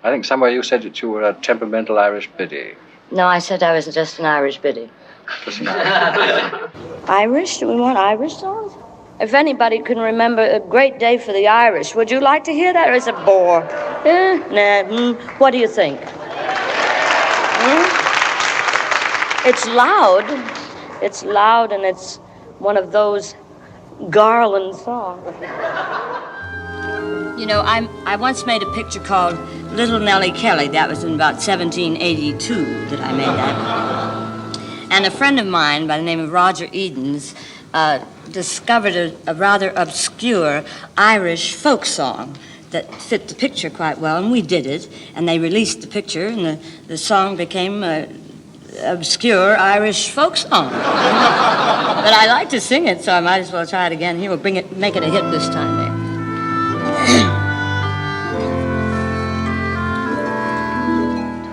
I think somewhere you said that you were a temperamental Irish biddy. No, I said I was just an Irish biddy. Just an Irish. Irish? Do we want Irish songs? If anybody can remember a great day for the Irish, would you like to hear that, or is it bore? What do you think? It's loud. It's loud, and it's one of those Garland songs. You know, I once made a picture called Little Nellie Kelly. That was in about 1782 that I made that. And a friend of mine by the name of Roger Edens discovered a rather obscure Irish folk song that fit the picture quite well, and we did it. And they released the picture, and the song became an obscure Irish folk song. But I like to sing it, so I might as well try it again. Here, we'll make it a hit this time there.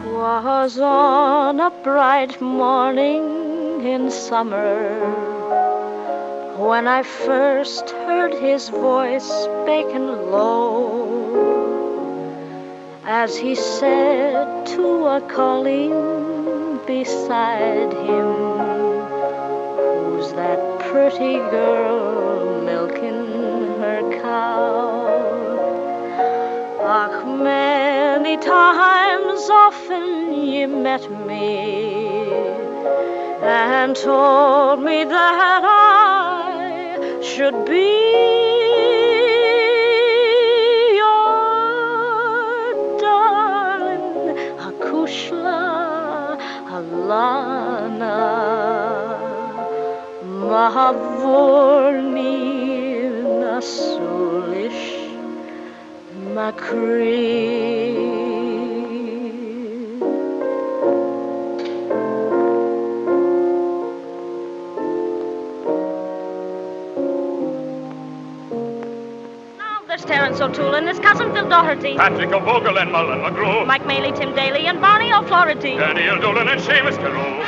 'Twas on a bright morning in summer when I first heard his voice speaking low, as he said to a colleen beside him, "Who's that pretty girl milking her cow?" Ach, many times often ye met me and told me that I should be your darling, Akushla Alana, Mahavorni Nasulish Macree. There's Terence O'Toole and his cousin Phil Doherty, Patrick O'Bogle and Mullen McGrew, Mike Maley, Tim Daly, and Barney O'Flaherty, Danny Dolan and Seamus Carew.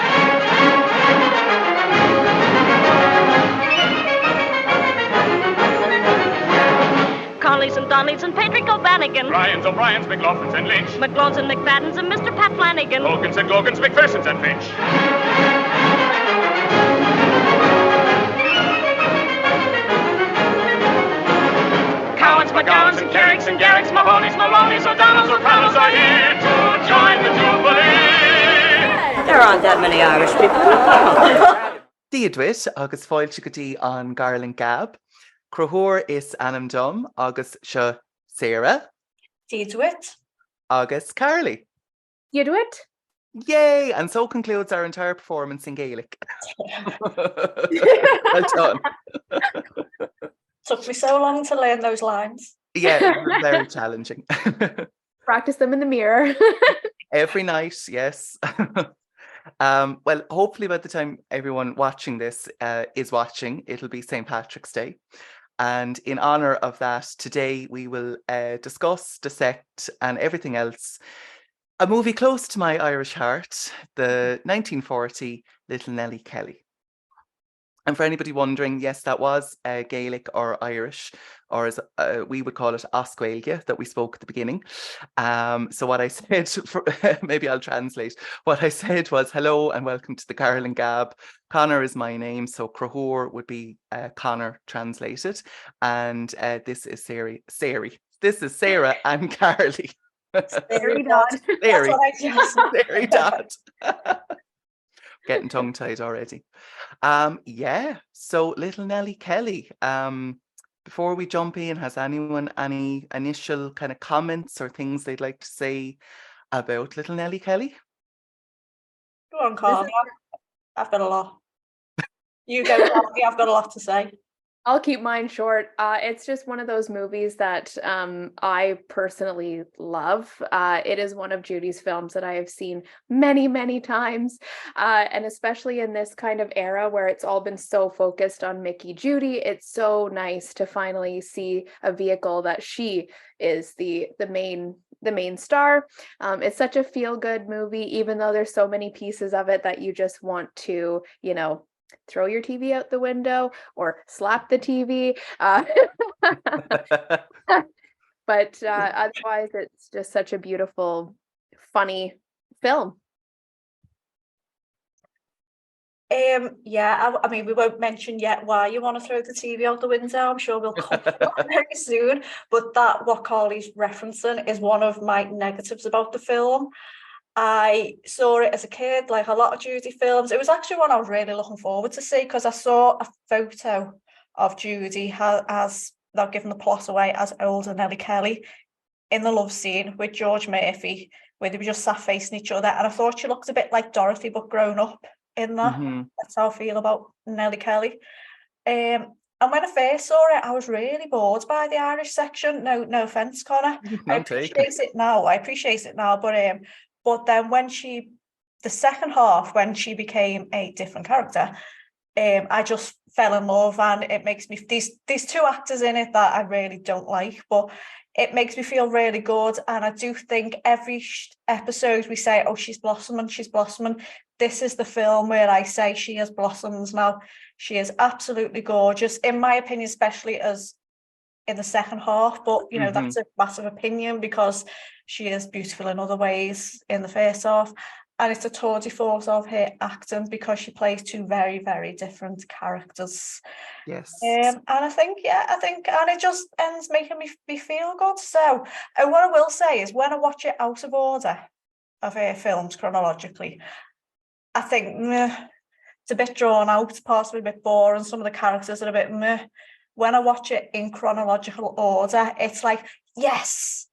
Conleys and Donnellys and Patrick O'Bannigan, Ryans, O'Briens, McLaughlins and Lynch, McLawns and McFaddens and Mr. Pat Flanagan, Hogans and Gogans, McPhersons and Finch. Cowans, McGowans and Carricks and Garricks, Mahoney's, Maloney's, O'Donnell's, O'Connell's are here to join the Jubilee. There aren't that many Irish people. Díadwit agus fáilte go dtí an Garland Gab. Crothóir is Anam Dom agus seo Sarah. Díadwit. Agus Carly. Díadwit. Yay! And so concludes our entire performance in Gaelic. Well done. Took me so long to learn those lines. Yeah, very challenging. Practice them in the mirror. Every night, yes. Well, hopefully by the time everyone watching this is watching, it'll be St. Patrick's Day. And in honour of that, today we will discuss, dissect and everything else. A movie close to my Irish heart, the 1940 Little Nellie Kelly. And for anybody wondering, yes, that was Gaelic or Irish, or as we would call it, Oscueilge, that we spoke at the beginning. So what I said, maybe I'll translate. What I said was, hello and welcome to the Garland Gab. Connor is my name, so Crothóir would be Connor translated. And this is Sarah. This is Sarah and Carly. Very dad. Very dad. Getting tongue-tied already. Yeah, so Little Nellie Kelly. Before we jump in, has anyone any initial kind of comments or things they'd like to say about Little Nellie Kelly? Go on, Carly. I've got a lot. You go, Carly. I've got a lot to say. I'll keep mine short. It's just one of those movies that I personally love. It is one of Judy's films that I have seen many, many times. And especially in this kind of era where it's all been so focused on Mickey Judy, it's so nice to finally see a vehicle that she is the main star. It's such a feel-good movie, even though there's so many pieces of it that you just want to, throw your TV out the window or slap the TV. But otherwise, it's just such a beautiful, funny film. Yeah, I mean, we won't mention yet why you want to throw the TV out the window. I'm sure we'll come to that very soon. But what Carly's referencing is one of my negatives about the film. I saw it as a kid, like a lot of Judy films. It was actually one I was really looking forward to see, because I saw a photo of Judy as, without giving the plot away, as older Nellie Kelly in the love scene with George Murphy, where they were just sat facing each other. And I thought she looked a bit like Dorothy, but grown up in that. That's how I feel about Nellie Kelly. And when I first saw it, I was really bored by the Irish section. No offense, Connor. I appreciate it now. But then the second half, when she became a different character, I just fell in love, and it makes me, these two actors in it that I really don't like, but it makes me feel really good. And I do think every episode we say, oh, she's blossoming. This is the film where I say she has blossoms now. She is absolutely gorgeous, in my opinion, especially as in the second half. But, you know, that's a massive opinion, because she is beautiful in other ways in the first half. And it's a tour de force of her acting, because she plays two very, very different characters. Yes. And I think, and it just ends making me feel good. So what I will say is, when I watch it out of order of her films chronologically, I think it's a bit drawn out, possibly a bit boring. Some of the characters are a bit meh. When I watch it in chronological order, it's like, yes,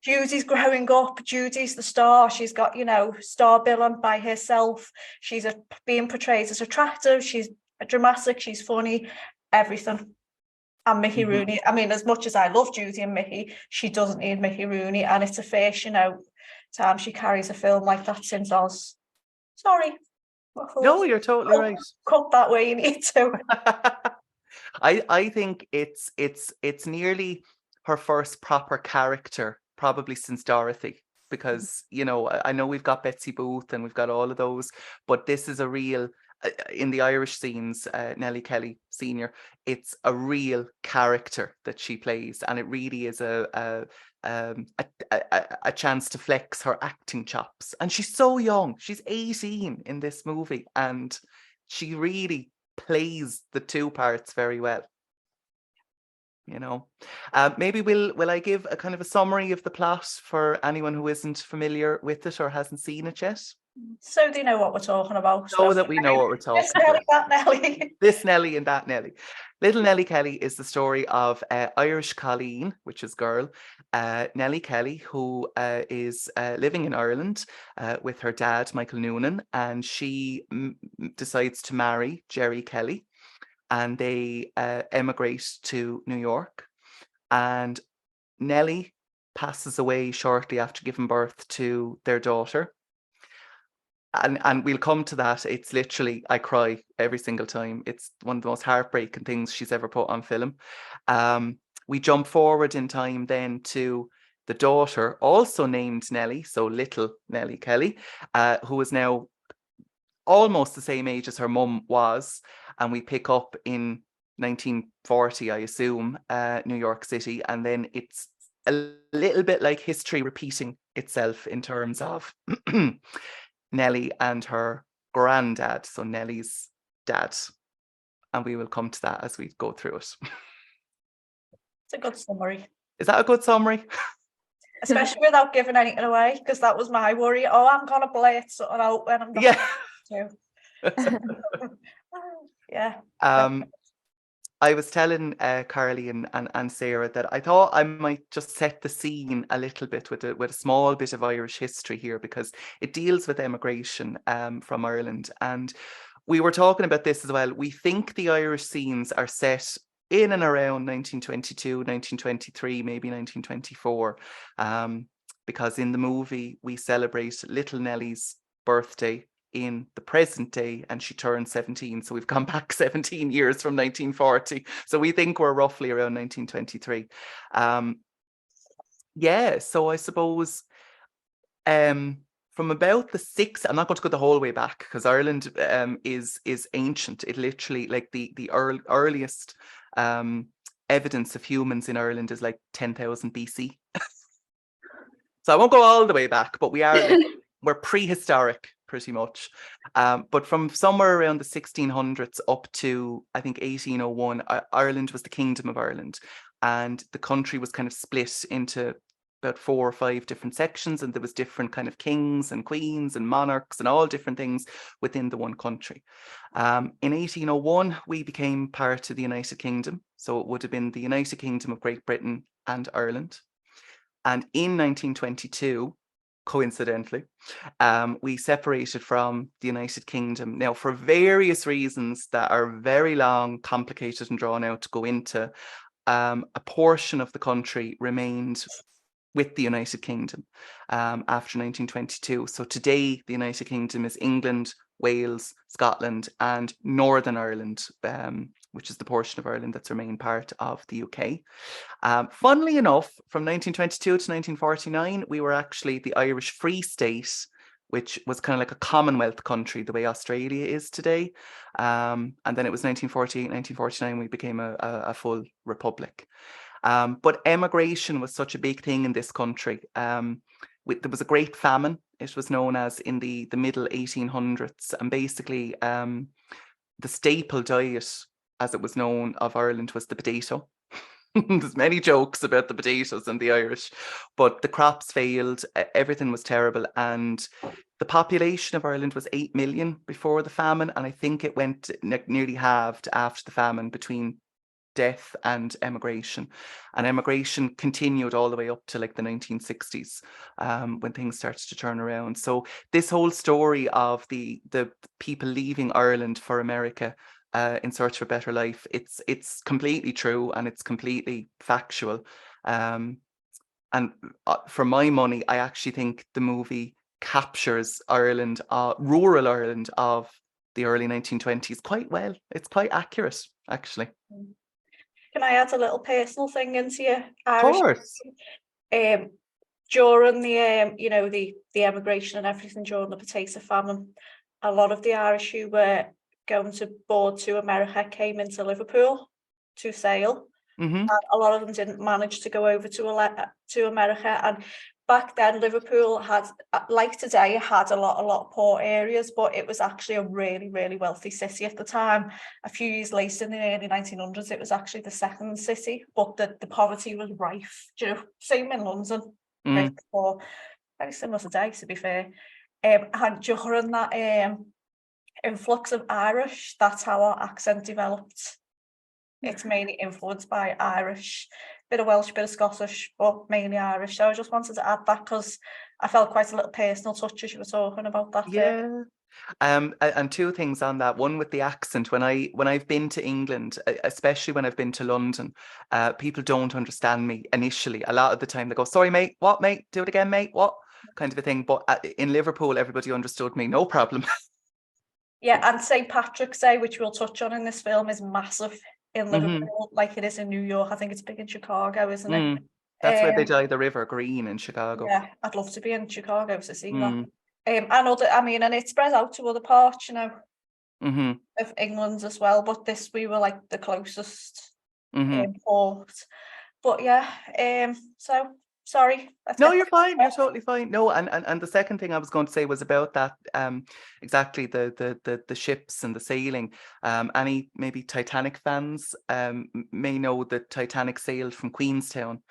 Judy's growing up. Judy's the star. She's got, star billing by herself. She's being portrayed as attractive. She's dramatic. She's funny. Everything. And Mickey Rooney. I mean, as much as I love Judy and Mickey, she doesn't need Mickey Rooney. And it's a first, time she carries a film like that since Oz. Sorry. No, you're totally right. Cut that way you need to. I think it's nearly her first proper character, probably since Dorothy, because I know we've got Betsy Booth and we've got all of those, but this is a real in the Irish scenes, Nellie Kelly Senior. It's a real character that she plays, and it really is a chance to flex her acting chops. And she's so young; she's 18 in this movie, and she really plays the two parts very well. Maybe will I give a kind of a summary of the plot for anyone who isn't familiar with it or hasn't seen it yet? So they know what we're talking about. So that we know what we're talking about. That Nelly. This Nelly and that Nelly. Little Nellie Kelly is the story of Irish Colleen, which is girl, Nellie Kelly, who is living in Ireland with her dad, Michael Noonan, and she decides to marry Jerry Kelly, and they emigrate to New York. And Nellie passes away shortly after giving birth to their daughter. And we'll come to that. It's literally, I cry every single time. It's one of the most heartbreaking things she's ever put on film. We jump forward in time then to the daughter, also named Nelly, so Little Nellie Kelly, who is now almost the same age as her mum was. And we pick up in 1940, I assume, New York City. And then it's a little bit like history repeating itself in terms of Nelly and her granddad, so Nelly's dad. And we will come to that as we go through it. It's a good summary. Is that a good summary? Especially without giving anything away, because that was my worry. Oh, I'm going to blurt something out when I'm not to. Yeah. I was telling Carly and Sarah that I thought I might just set the scene a little bit with a small bit of Irish history here, because it deals with emigration from Ireland. And we were talking about this as well. We think the Irish scenes are set in and around 1922, 1923, maybe 1924, because in the movie we celebrate little Nellie's birthday in the present day, and she turned 17, so we've gone back 17 years from 1940, so we think we're roughly around 1923. So I suppose from about the I'm not going to go the whole way back, because Ireland is ancient. It literally, like the earliest evidence of humans in Ireland is like 10,000 BC. So I won't go all the way back, but we're prehistoric pretty much. But from somewhere around the 1600s up to, I think, 1801, Ireland was the Kingdom of Ireland. And the country was kind of split into about 4 or 5 different sections, and there was different kind of kings and queens and monarchs and all different things within the one country. In 1801, we became part of the United Kingdom. So it would have been the United Kingdom of Great Britain and Ireland. And in 1922, coincidentally, we separated from the United Kingdom. Now, for various reasons that are very long, complicated and drawn out to go into, a portion of the country remained with the United Kingdom after 1922. So today, the United Kingdom is England, Wales, Scotland, and Northern Ireland, which is the portion of Ireland that's remained part of the UK. Funnily enough, from 1922 to 1949, we were actually the Irish Free State, which was kind of like a Commonwealth country, the way Australia is today. And then it was 1948, 1949, we became a full republic. But emigration was such a big thing in this country. There was a great famine, it was known as, in the middle 1800s. And basically, the staple diet, as it was known, of Ireland was the potato. There's many jokes about the potatoes and the Irish, but the crops failed, everything was terrible. And the population of Ireland was 8 million before the famine. And I think it went nearly halved after the famine between death and emigration. And emigration continued all the way up to like the 1960s when things started to turn around. So this whole story of the people leaving Ireland for America in search of a better life, it's completely true and it's completely factual. And for my money, I actually think the movie captures Ireland, rural Ireland of the early 1920s quite well. It's quite accurate, actually. Can I add a little personal thing into your Of Irish? course. During the emigration and everything during the potato famine, a lot of the Irish who were going to board to America came into Liverpool to sail. Mm-hmm. And a lot of them didn't manage to go over to America. And back then, Liverpool had, like today, had a lot of poor areas, but it was actually a really, really wealthy city at the time. A few years later, in the early 1900s, it was actually the second city, but the poverty was rife. Same in London, very poor, very similar today, to be fair. And during that influx of Irish, that's how our accent developed. It's mainly influenced by Irish, bit of Welsh, bit of Scottish, but mainly Irish. So I just wanted to add that because I felt quite a little personal touch as you were talking about that. Yeah. And 2 things on that. One, with the accent, when I've been to England, especially when I've been to London, people don't understand me initially. A lot of the time they go, "Sorry, mate, what, mate? Do it again, mate, what?" kind of a thing. But in Liverpool, everybody understood me, no problem. Yeah, and St. Patrick's Day, which we'll touch on in this film, is massive in Liverpool, like it is in New York. I think it's big in Chicago, isn't it? That's where they dye the river green in Chicago. Yeah, I'd love to be in Chicago to see that. And it spread out to other parts, of England as well. But we were like the closest port. But yeah, so sorry. No, you're fine. You're totally fine. No, and the second thing I was going to say was about that, exactly the ships and the sailing. Any maybe Titanic fans may know that Titanic sailed from Queenstown,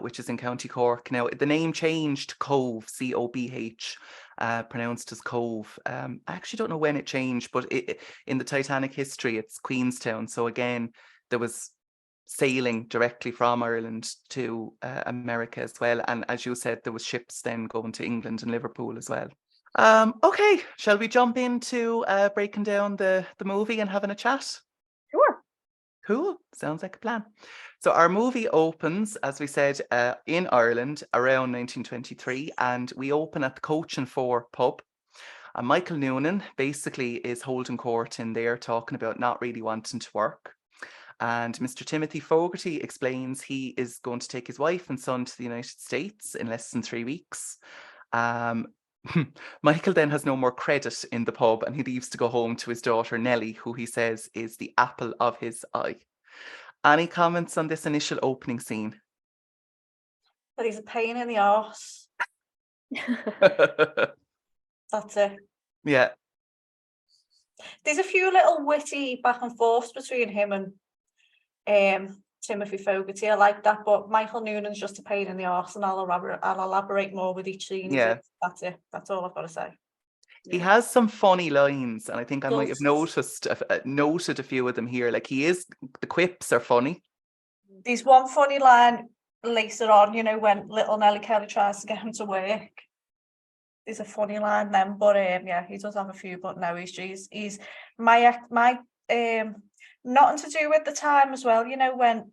which is in County Cork. Now, the name changed to Cove, Cobh, pronounced as Cove. I actually don't know when it changed, but in the Titanic history, it's Queenstown. So again, there was sailing directly from Ireland to America as well. And as you said, there was ships then going to England and Liverpool as well. Okay, shall we jump into breaking down the movie and having a chat? Sure. Cool, sounds like a plan. So our movie opens, as we said, in Ireland around 1923, and we open at the Coach and Four pub. And Michael Noonan basically is holding court in there, talking about not really wanting to work. And Mr. Timothy Fogarty explains he is going to take his wife and son to the United States in less than 3 weeks. Michael then has no more credit in the pub and he leaves to go home to his daughter Nelly, who he says is the apple of his eye. Any comments on this initial opening scene? But he's a pain in the arse. That's it. Yeah. There's a few little witty back and forths between him and Timothy Fogarty. I like that, but Michael Noonan's just a pain in the arse, and I'll elaborate more with each scene. Yeah. That's it. That's all I've got to say. He has some funny lines, and I think I might have Does. noted a few of them here. Like the quips are funny. There's one funny line later on, when Little Nellie Kelly tries to get him to work. There's a funny line then, but yeah, he does have a few, but no, he's my nothing to do with the time as well, when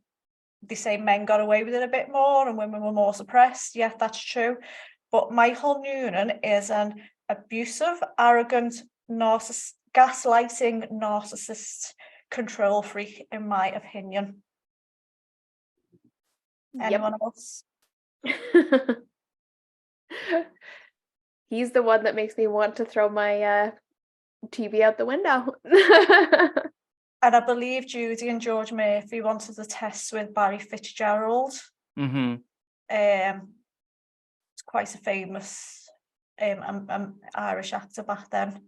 they say men got away with it a bit more and women were more suppressed. Yeah, that's true. But Michael Noonan is an abusive, arrogant, gaslighting narcissist control freak, in my opinion. Anyone else? He's the one that makes me want to throw my TV out the window. And I believe Judy and George Murphy wanted a test with Barry Fitzgerald. Mm-hmm. It's quite a famous Irish actor back then.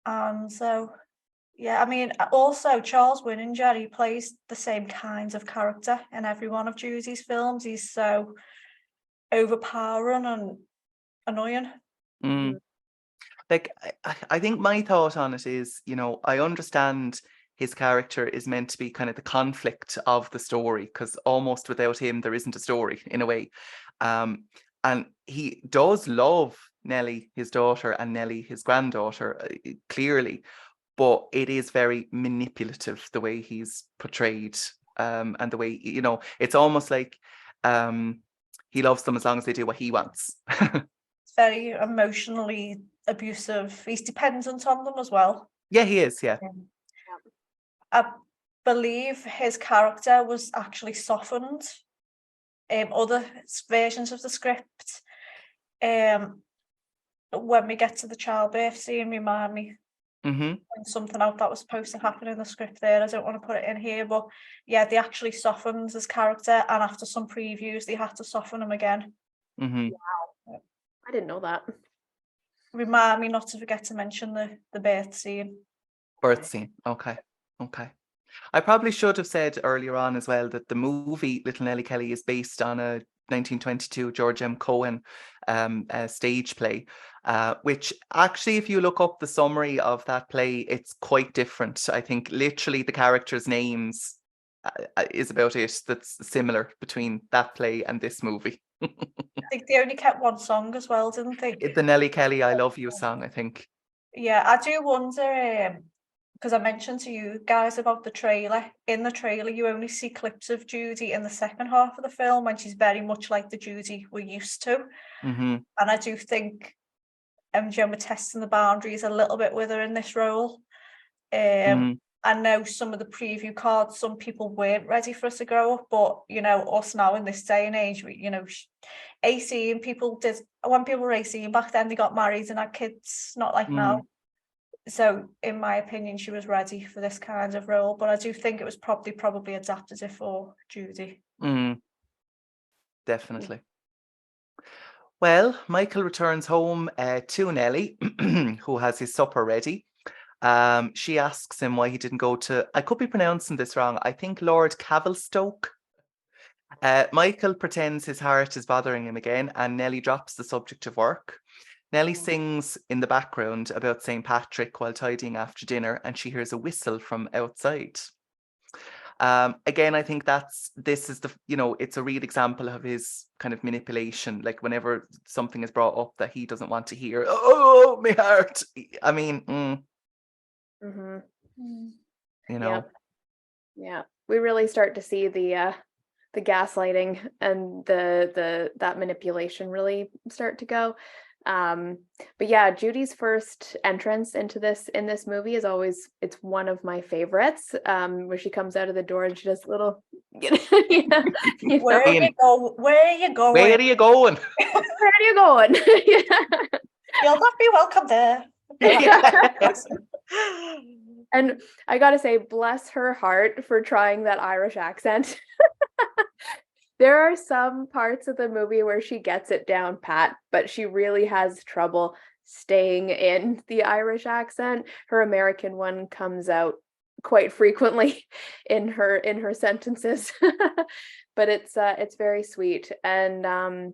And so, yeah, I mean, also Charles Winninger, he plays the same kinds of character in every one of Judy's films. He's so overpowering and annoying. Like, I think my thought on it is, I understand his character is meant to be kind of the conflict of the story, because almost without him there isn't a story in a way, and he does love Nelly, his daughter, and Nelly, his granddaughter, clearly, but it is very manipulative the way he's portrayed, and the way, it's almost like he loves them as long as they do what he wants. It's very emotionally abusive. He's dependent on them as well. Yeah, he is. Yeah. I believe his character was actually softened. Other versions of the script, when we get to the childbirth scene, remind me something out that was supposed to happen in the script there. I don't want to put it in here, but yeah, they actually softened his character, and after some previews they had to soften him again. Wow, I didn't know that. Remind me not to forget to mention the birth scene. Birth scene. Okay. I probably should have said earlier on as well that the movie Little Nellie Kelly is based on a 1922 George M. Cohen stage play, which actually, if you look up the summary of that play, it's quite different. I think literally the characters' names is about it that's similar between that play and this movie. I think they only kept one song as well, didn't they? The Nellie Kelly I Love You song, I think. Yeah, I do wonder, because I mentioned to you guys about the trailer. In the trailer, you only see clips of Judy in the second half of the film, and she's very much like the Judy we're used to. And I do think MGM were testing the boundaries a little bit with her in this role. I know some of the preview cards, some people weren't ready for us to grow up, but us now in this day and age, 18 people did, when people were 18 back then, they got married and had kids, not like now. So in my opinion, she was ready for this kind of role, but I do think it was probably adapted it for Judy. Definitely. Well, Michael returns home to Nelly, who has his supper ready. She asks him why he didn't go to, I could be pronouncing this wrong, I think Lord Cavilstoke. Michael pretends his heart is bothering him again, and Nelly drops the subject of work. Nelly sings in the background about St. Patrick while tidying after dinner, and she hears a whistle from outside. Again, I think this is it's a real example of his kind of manipulation. Like whenever something is brought up that he doesn't want to hear, oh, my heart. I mean, Yeah, we really start to see the gaslighting and that manipulation really start to go. But yeah, Judy's first entrance in this movie is always, it's one of my favorites, where she comes out of the door and she does little Where are you going? Where are you going? You'll not be welcome there. And I gotta say, bless her heart for trying that Irish accent. There are some parts of the movie where she gets it down pat, but she really has trouble staying in the Irish accent. Her American one comes out quite frequently in her sentences. But it's very sweet. And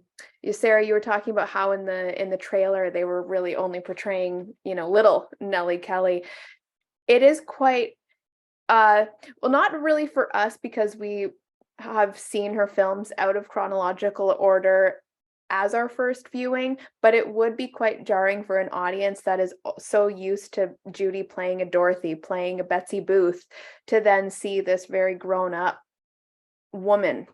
Sarah, you were talking about how in the trailer they were really only portraying, little Nellie Kelly. It is quite well, not really for us because we have seen her films out of chronological order as our first viewing, but it would be quite jarring for an audience that is so used to Judy playing a Dorothy, playing a Betsy Booth, to then see this very grown up woman,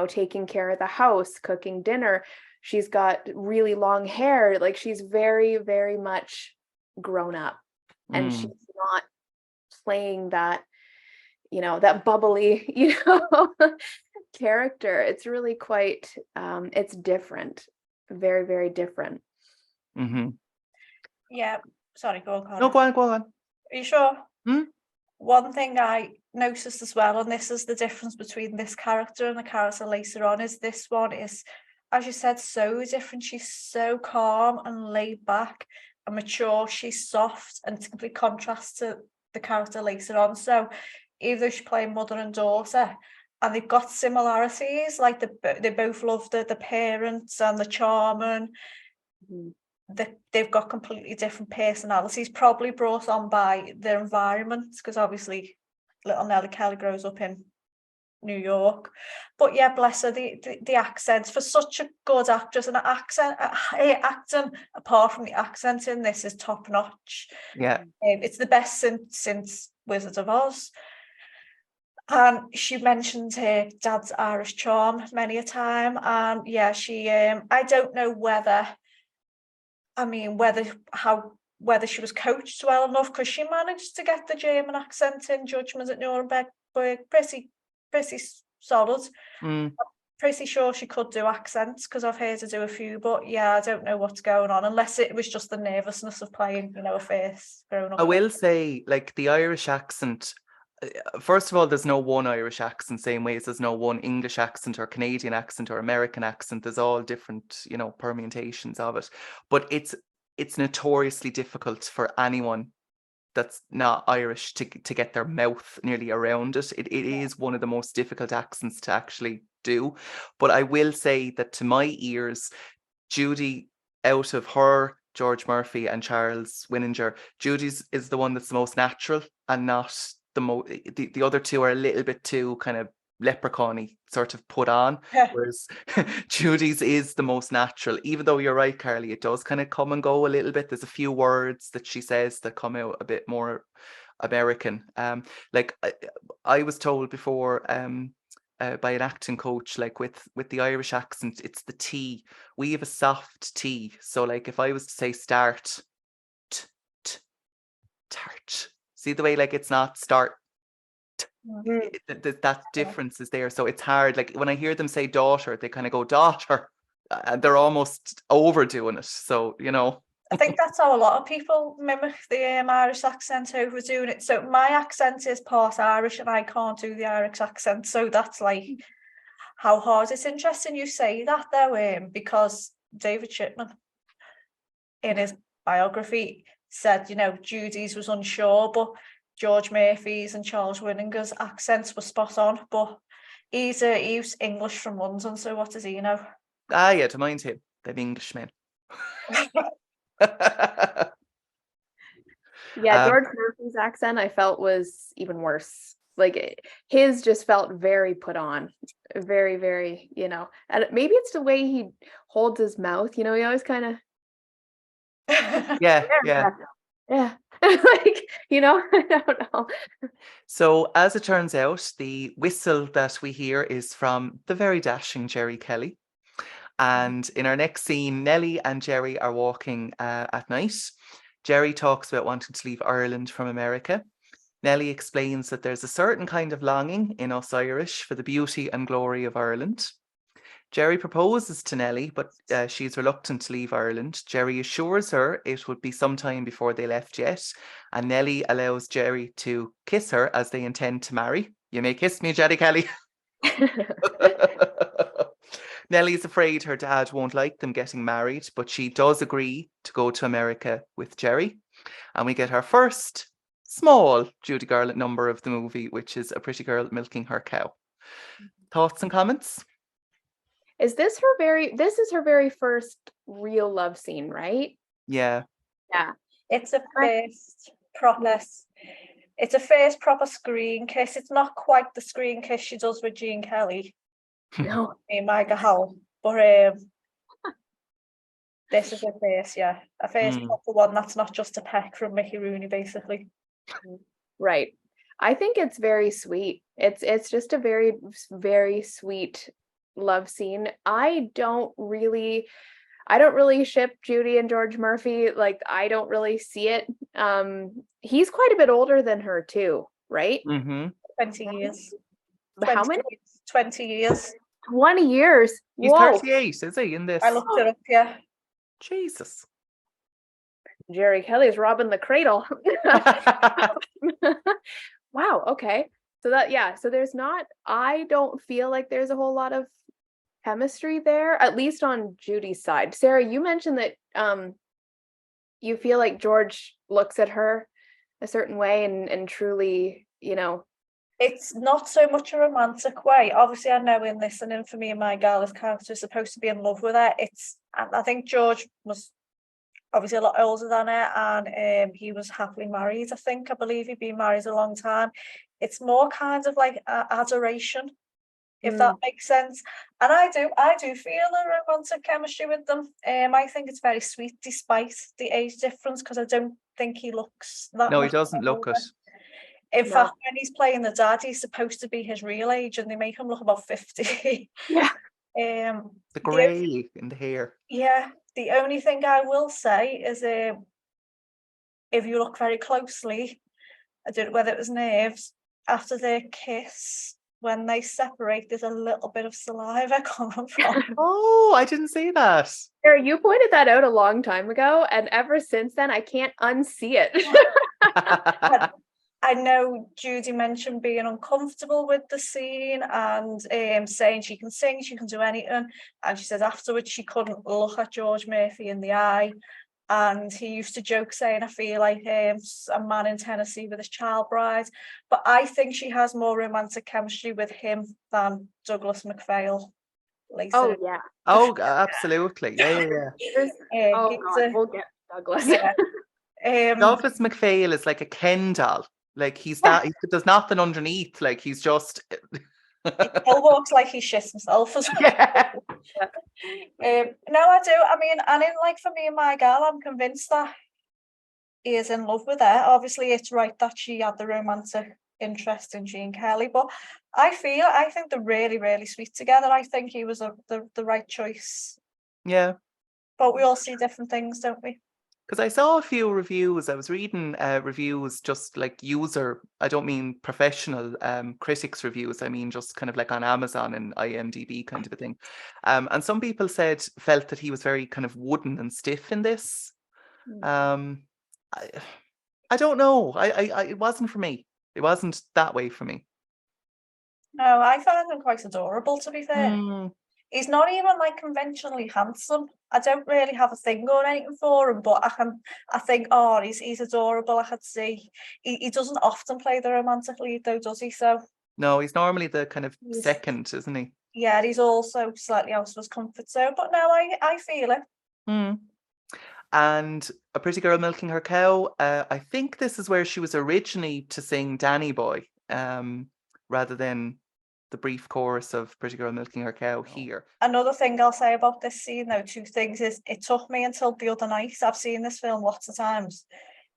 taking care of the house, cooking dinner. She's got really long hair, like she's very, very much grown up, and she's not playing that, that bubbly, character. It's really quite it's different, very, very different. Mm-hmm. Yeah, sorry, go on, Connor. No, go on. Are you sure? Hmm? One thing I noticed as well, and this is the difference between this character and the character later on, is this one is, as you said, so different. She's so calm and laid back and mature. She's soft, and it's a complete contrast to the character later on. So even though she's playing mother and daughter, and they've got similarities, like they both love the parents and the charming. They've got completely different personalities, probably brought on by their environment, because obviously little Nellie Kelly grows up in New York. But yeah, bless her, the accents, for such a good actress, and acting apart from the accent in this is top notch. Yeah, it's the best since Wizard of Oz. And she mentioned her dad's Irish charm many a time, and yeah, she I don't know whether she was coached well enough, because she managed to get the German accent in Judgment at Nuremberg pretty solid. Pretty sure she could do accents, because I've heard her do a few, but yeah, I don't know what's going on, unless it was just the nervousness of playing, a face growing up. I will say, like, the Irish accent, first of all, there's no one Irish accent, same way as there's no one English accent or Canadian accent or American accent. There's all different, permutations of it. But it's notoriously difficult for anyone that's not Irish to get their mouth nearly around it. It is one of the most difficult accents to actually do. But I will say that to my ears, Judy, out of her, George Murphy and Charles Winninger, Judy's is the one that's the most natural, and not the other two are a little bit too kind of leprechaun-y sort of put on, whereas Judy's is the most natural. Even though you're right, Carly, it does kind of come and go a little bit. There's a few words that she says that come out a bit more American. Like I was told before by an acting coach, like with the Irish accent, it's the T. We have a soft T. So like if I was to say start, tart. See the way, like, it's not start. That difference is there. So it's hard. Like when I hear them say daughter, they kind of go daughter, and they're almost overdoing it. So, I think that's how a lot of people mimic the Irish accent, overdoing it. So my accent is part Irish, and I can't do the Irish accent. So that's like how hard. It's interesting you say that though, because David Shipman, in his biography, said, Judy's was unsure, but George Murphy's and Charles Winninger's accents were spot on. But he's English from London, so what does he know? Yeah, to mind him, them Englishmen. Yeah, George Murphy's accent I felt was even worse. Like his just felt very put on, very, very, and maybe it's the way he holds his mouth. He always kind of. Yeah. Like, I don't know. So as it turns out, the whistle that we hear is from the very dashing Jerry Kelly. And in our next scene, Nelly and Jerry are walking at night. Jerry talks about wanting to leave Ireland from America. Nelly explains that there's a certain kind of longing in us Irish for the beauty and glory of Ireland. Jerry proposes to Nelly, but she's reluctant to leave Ireland. Jerry assures her it would be some time before they left yet, and Nelly allows Jerry to kiss her as they intend to marry. You may kiss me, Jerry Kelly. Nelly's afraid her dad won't like them getting married, but she does agree to go to America with Jerry. And we get our first small Judy Garland number of the movie, which is A Pretty Girl Milking Her Cow. Thoughts and comments? This is her very first real love scene, right? Yeah. Yeah. It's a first proper screen kiss. It's not quite the screen kiss she does with Gene Kelly. No. In My Hall. But this is a first, yeah. A first proper one that's not just a peck from Mickey Rooney, basically. Right. I think it's very sweet. It's just a very, very sweet love scene. I don't really ship Judy and George Murphy. Like, I don't really see it. He's quite a bit older than her too, right? 20 years. How many? 20 years. 20 years. He's Whoa. 38, is he, in this? I looked it up, yeah. Jesus. Jerry Kelly's robbing the cradle. Wow, okay. So there's not, I don't feel like there's a whole lot of chemistry there, at least on Judy's side. Sarah, you mentioned that you feel like George looks at her a certain way and truly, It's not so much a romantic way. Obviously, I know in this, and in For Me and My Gal, his character is supposed to be in love with her. I think George was obviously a lot older than her, and he was happily married. I believe he'd been married a long time. It's more kind of like adoration, if that makes sense. And I do feel a romantic chemistry with them. I think it's very sweet despite the age difference, because I don't think he looks that. No, he doesn't look it. In fact, when he's playing the dad, he's supposed to be his real age, and they make him look about 50. Yeah. The grey in the hair. Yeah. The only thing I will say is, if you look very closely, I don't know whether it was nerves, after their kiss, when they separate, there's a little bit of saliva coming from. Oh, I didn't see that. Sarah, you pointed that out a long time ago, and ever since then, I can't unsee it. I know Judy mentioned being uncomfortable with the scene and saying she can sing, she can do anything. And she said afterwards she couldn't look at George Murphy in the eye. And he used to joke saying, I feel like a man in Tennessee with his child bride. But I think she has more romantic chemistry with him than Douglas MacPhail later. Oh, yeah. Oh, absolutely. Yeah. God, we'll get Douglas. Yeah. Douglas MacPhail is like a Ken doll. Like there's nothing underneath. Like he's just. He still walks like he shits himself as well. Yeah. No, I do. I mean, and in like For Me and My Gal, I'm convinced that he is in love with her. Obviously, it's right that she had the romantic interest in Gene Kelly, but I think they're really, really sweet together. I think he was the right choice. Yeah. But we all see different things, don't we? Because I saw a few reviews. I was reading reviews, just like I don't mean professional critics reviews. I mean just kind of like on Amazon and IMDb kind of a thing. And some people felt that he was very kind of wooden and stiff in this. I don't know. It wasn't for me. It wasn't that way for me. No, I found him quite adorable, to be fair. He's not even like conventionally handsome. I don't really have a thing or anything for him, but I think, he's adorable. I could see he doesn't often play the romantic lead though, does he? So no, he's normally the kind of second, isn't he? Yeah, he's also slightly out of his comfort zone, but no, I feel it. And A Pretty Girl Milking Her Cow, I think this is where she was originally to sing Danny Boy, rather than the brief chorus of Pretty Girl Milking Her Cow here. Another thing I'll say about this scene, though, two things, is it took me until the other night. I've seen this film lots of times.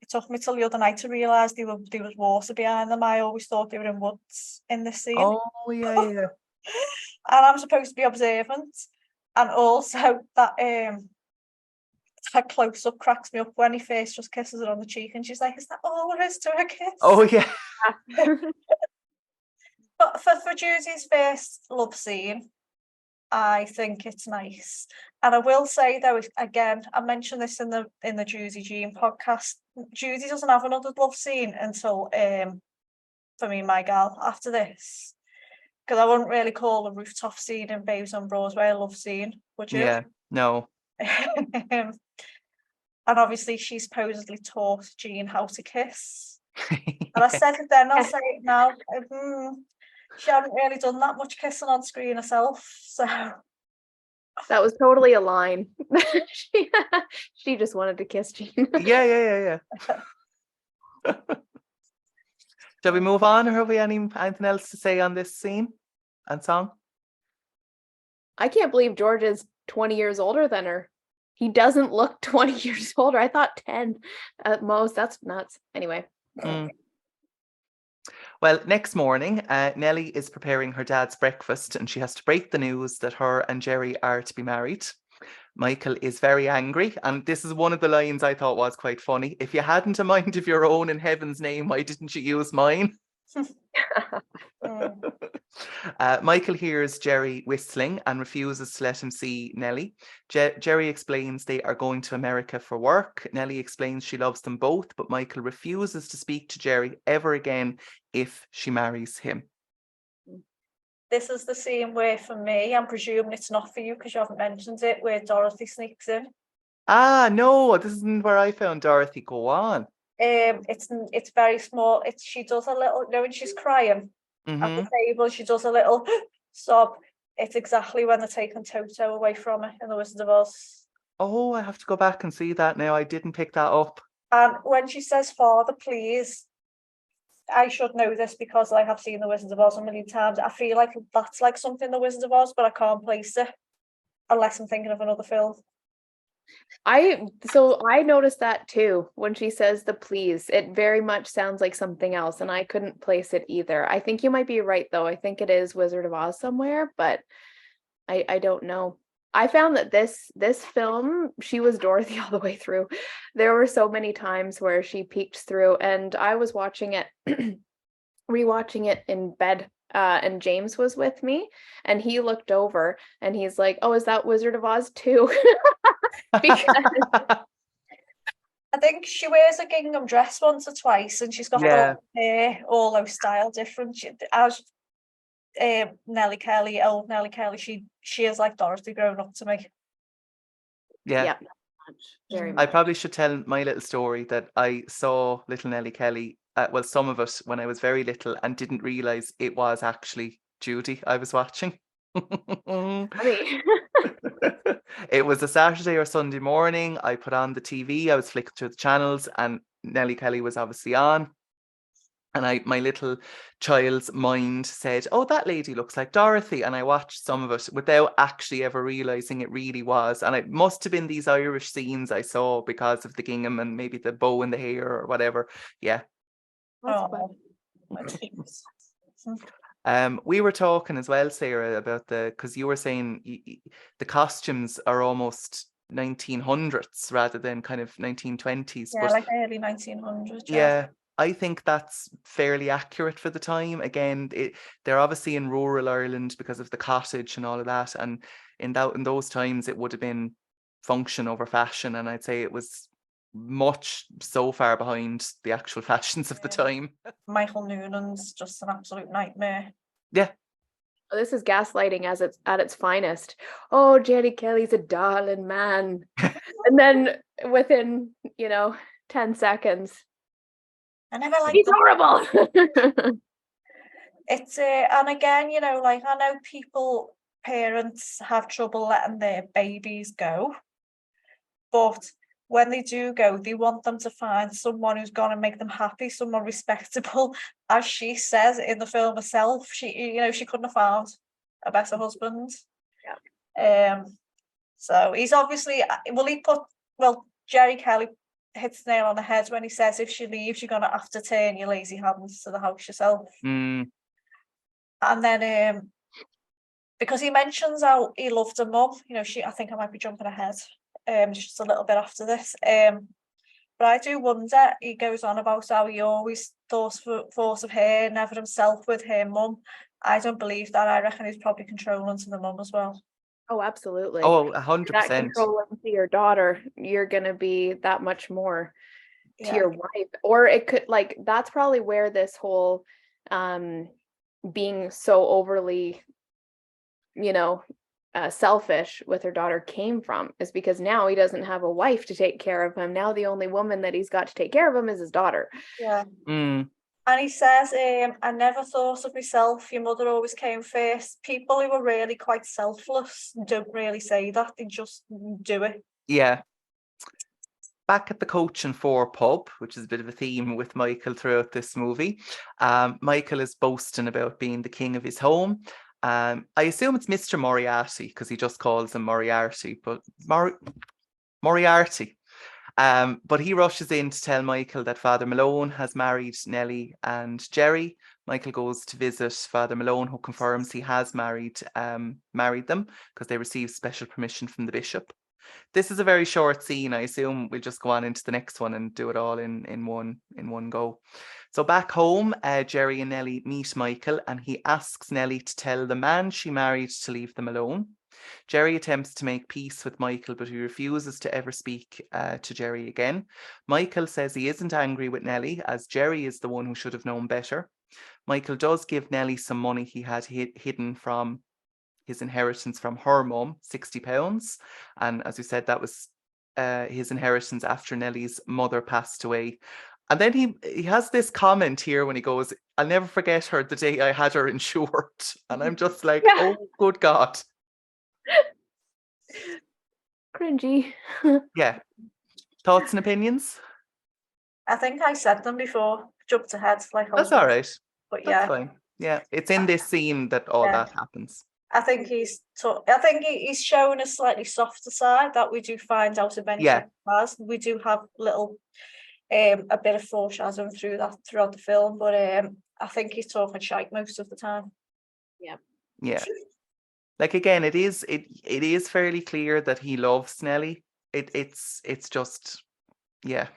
It took me till the other night to realise there was water behind them. I always thought they were in woods in this scene. Oh, yeah. And I'm supposed to be observant. And also that close-up cracks me up when he first just kisses her on the cheek and she's like, is that all there is to a kiss? Oh, yeah. But for Judy's first love scene, I think it's nice. And I will say though, again, I mentioned this in the Judy Jean podcast. Judy doesn't have another love scene until For Me, My Gal after this. Because I wouldn't really call the rooftop scene in Babes on Broadway a love scene, would you? Yeah, no. And obviously she supposedly taught Jean how to kiss. And I said it then, I'll say it now. She hadn't really done that much kissing on screen herself, so That was totally a line. She just wanted to kiss Jean. Yeah. Shall we move on, or have we anything else to say on this scene and song? I can't believe George is 20 years older than her. He doesn't look 20 years older. I thought 10 at most. That's nuts. Anyway. Well, next morning, Nelly is preparing her dad's breakfast and she has to break the news that her and Jerry are to be married. Michael is very angry, and this is one of the lines I thought was quite funny. If you hadn't a mind of your own in heaven's name, why didn't you use mine? Michael hears Jerry whistling and refuses to let him see Nelly. Jerry explains they are going to America for work. Nelly explains she loves them both, but Michael refuses to speak to Jerry ever again if she marries him. this is the scene where, for me, I'm presuming it's not for you because you haven't mentioned it, where Dorothy sneaks in. Ah, no, this isn't where I found Dorothy. Go on. It's very small. She does a little, when she's crying at the table, she does a little sob. It's exactly when they're taking Toto away from her in The Wizard of Oz. Oh, I have to go back and see that now. I didn't pick that up. And when she says, "Father, please," I should know this because I have seen The Wizard of Oz a million times. I feel like that's like something The Wizard of Oz, but I can't place it unless I'm thinking of another film. I noticed that too when she says the please. It very much sounds like something else, and I couldn't place it either. I think you might be right though. I think it is Wizard of Oz somewhere, but I don't know. I found that this film, she was Dorothy all the way through. There were so many times where she peeked through, and I was watching it, rewatching it in bed. And James was with me, and he looked over and he's like, "Oh, is that Wizard of Oz too?" Because I think she wears a gingham dress once or twice, and she's got her hair all those style different. As Nellie Kelly, old Nellie Kelly, she is like Dorothy grown up to me. Yeah. Very much. I probably should tell my little story that I saw Little Nellie Kelly, well, some of it when I was very little, and didn't realise it was actually Judy I was watching. It was a Saturday or Sunday morning. I put on the TV, I was flicking through the channels, and Nellie Kelly was obviously on. And my little child's mind said, "Oh, that lady looks like Dorothy." And I watched some of it without actually ever realising it really was. And it must have been these Irish scenes I saw because of the gingham and maybe the bow in the hair or whatever. Yeah. We were talking as well, Sarah, about because you were saying the costumes are almost 1900s rather than kind of 1920s. Yeah, like early 1900s. Yeah. I think that's fairly accurate for the time. Again, they're obviously in rural Ireland because of the cottage and all of that. And in those times, it would have been function over fashion. And I'd say it was much so far behind the actual fashions of the time. Michael Noonan's just an absolute nightmare. Yeah. This is gaslighting at its finest. "Oh, Jerry Kelly's a darling man." And then within, 10 seconds, I never liked he's horrible. It's and again, like, I know parents have trouble letting their babies go, but when they do go, they want them to find someone who's going to make them happy, someone respectable. As she says in the film herself, she couldn't have found a better husband. Yeah. So he's obviously, Jerry Kelly hits the nail on the head when he says, if she leaves, you're going to have to turn your lazy hands to the house yourself. And then because he mentions how he loved her mum, I think I might be jumping ahead just a little bit after this, but I do wonder, he goes on about how he always thought of her, never himself with her mum. I don't believe that. I reckon he's probably controlling to the mum as well. Oh, absolutely. Oh, That 100%. controlling to your daughter, you're gonna be that much more to Yeah. your wife. Or it could, like, that's probably where this whole being so overly, you know, selfish with her daughter came from, is because now he doesn't have a wife to take care of him. Now the only woman that he's got to take care of him is his daughter. Yeah. Mm. And he says, I never thought of myself. Your mother always came first. People who are really quite selfless don't really say that. They just do it. Yeah. Back at the Coach and Four pub, which is a bit of a theme with Michael throughout this movie, Michael is boasting about being the king of his home. I assume it's Mr. Moriarty because he just calls him Moriarty, but Moriarty. But he rushes in to tell Michael that Father Malone has married Nelly and Jerry. Michael goes to visit Father Malone, who confirms he has married them because they received special permission from the bishop. This is a very short scene. I assume we'll just go on into the next one and do it all in one go. So back home, Jerry and Nelly meet Michael, and he asks Nelly to tell the man she married to leave them alone. Jerry attempts to make peace with Michael, but he refuses to ever speak to Jerry again. Michael says he isn't angry with Nelly, as Jerry is the one who should have known better. Michael does give Nelly some money he had hidden from his inheritance from her mum, £60. And as we said, that was his inheritance after Nelly's mother passed away. And then he has this comment here when he goes, "I'll never forget her the day I had her insured." And I'm just like, oh, good God. Cringy. Yeah. Thoughts and opinions? I think I said them before. Jumped ahead. That's all right. But That's yeah. fine. Yeah, it's in this scene that all that happens. I think he's showing a slightly softer side that we do find out eventually. We do have little a bit of foreshadowing throughout the film, but I think he's talking shite most of the time. Yeah. Like, again, it is fairly clear that he loves Nelly. It's just, yeah.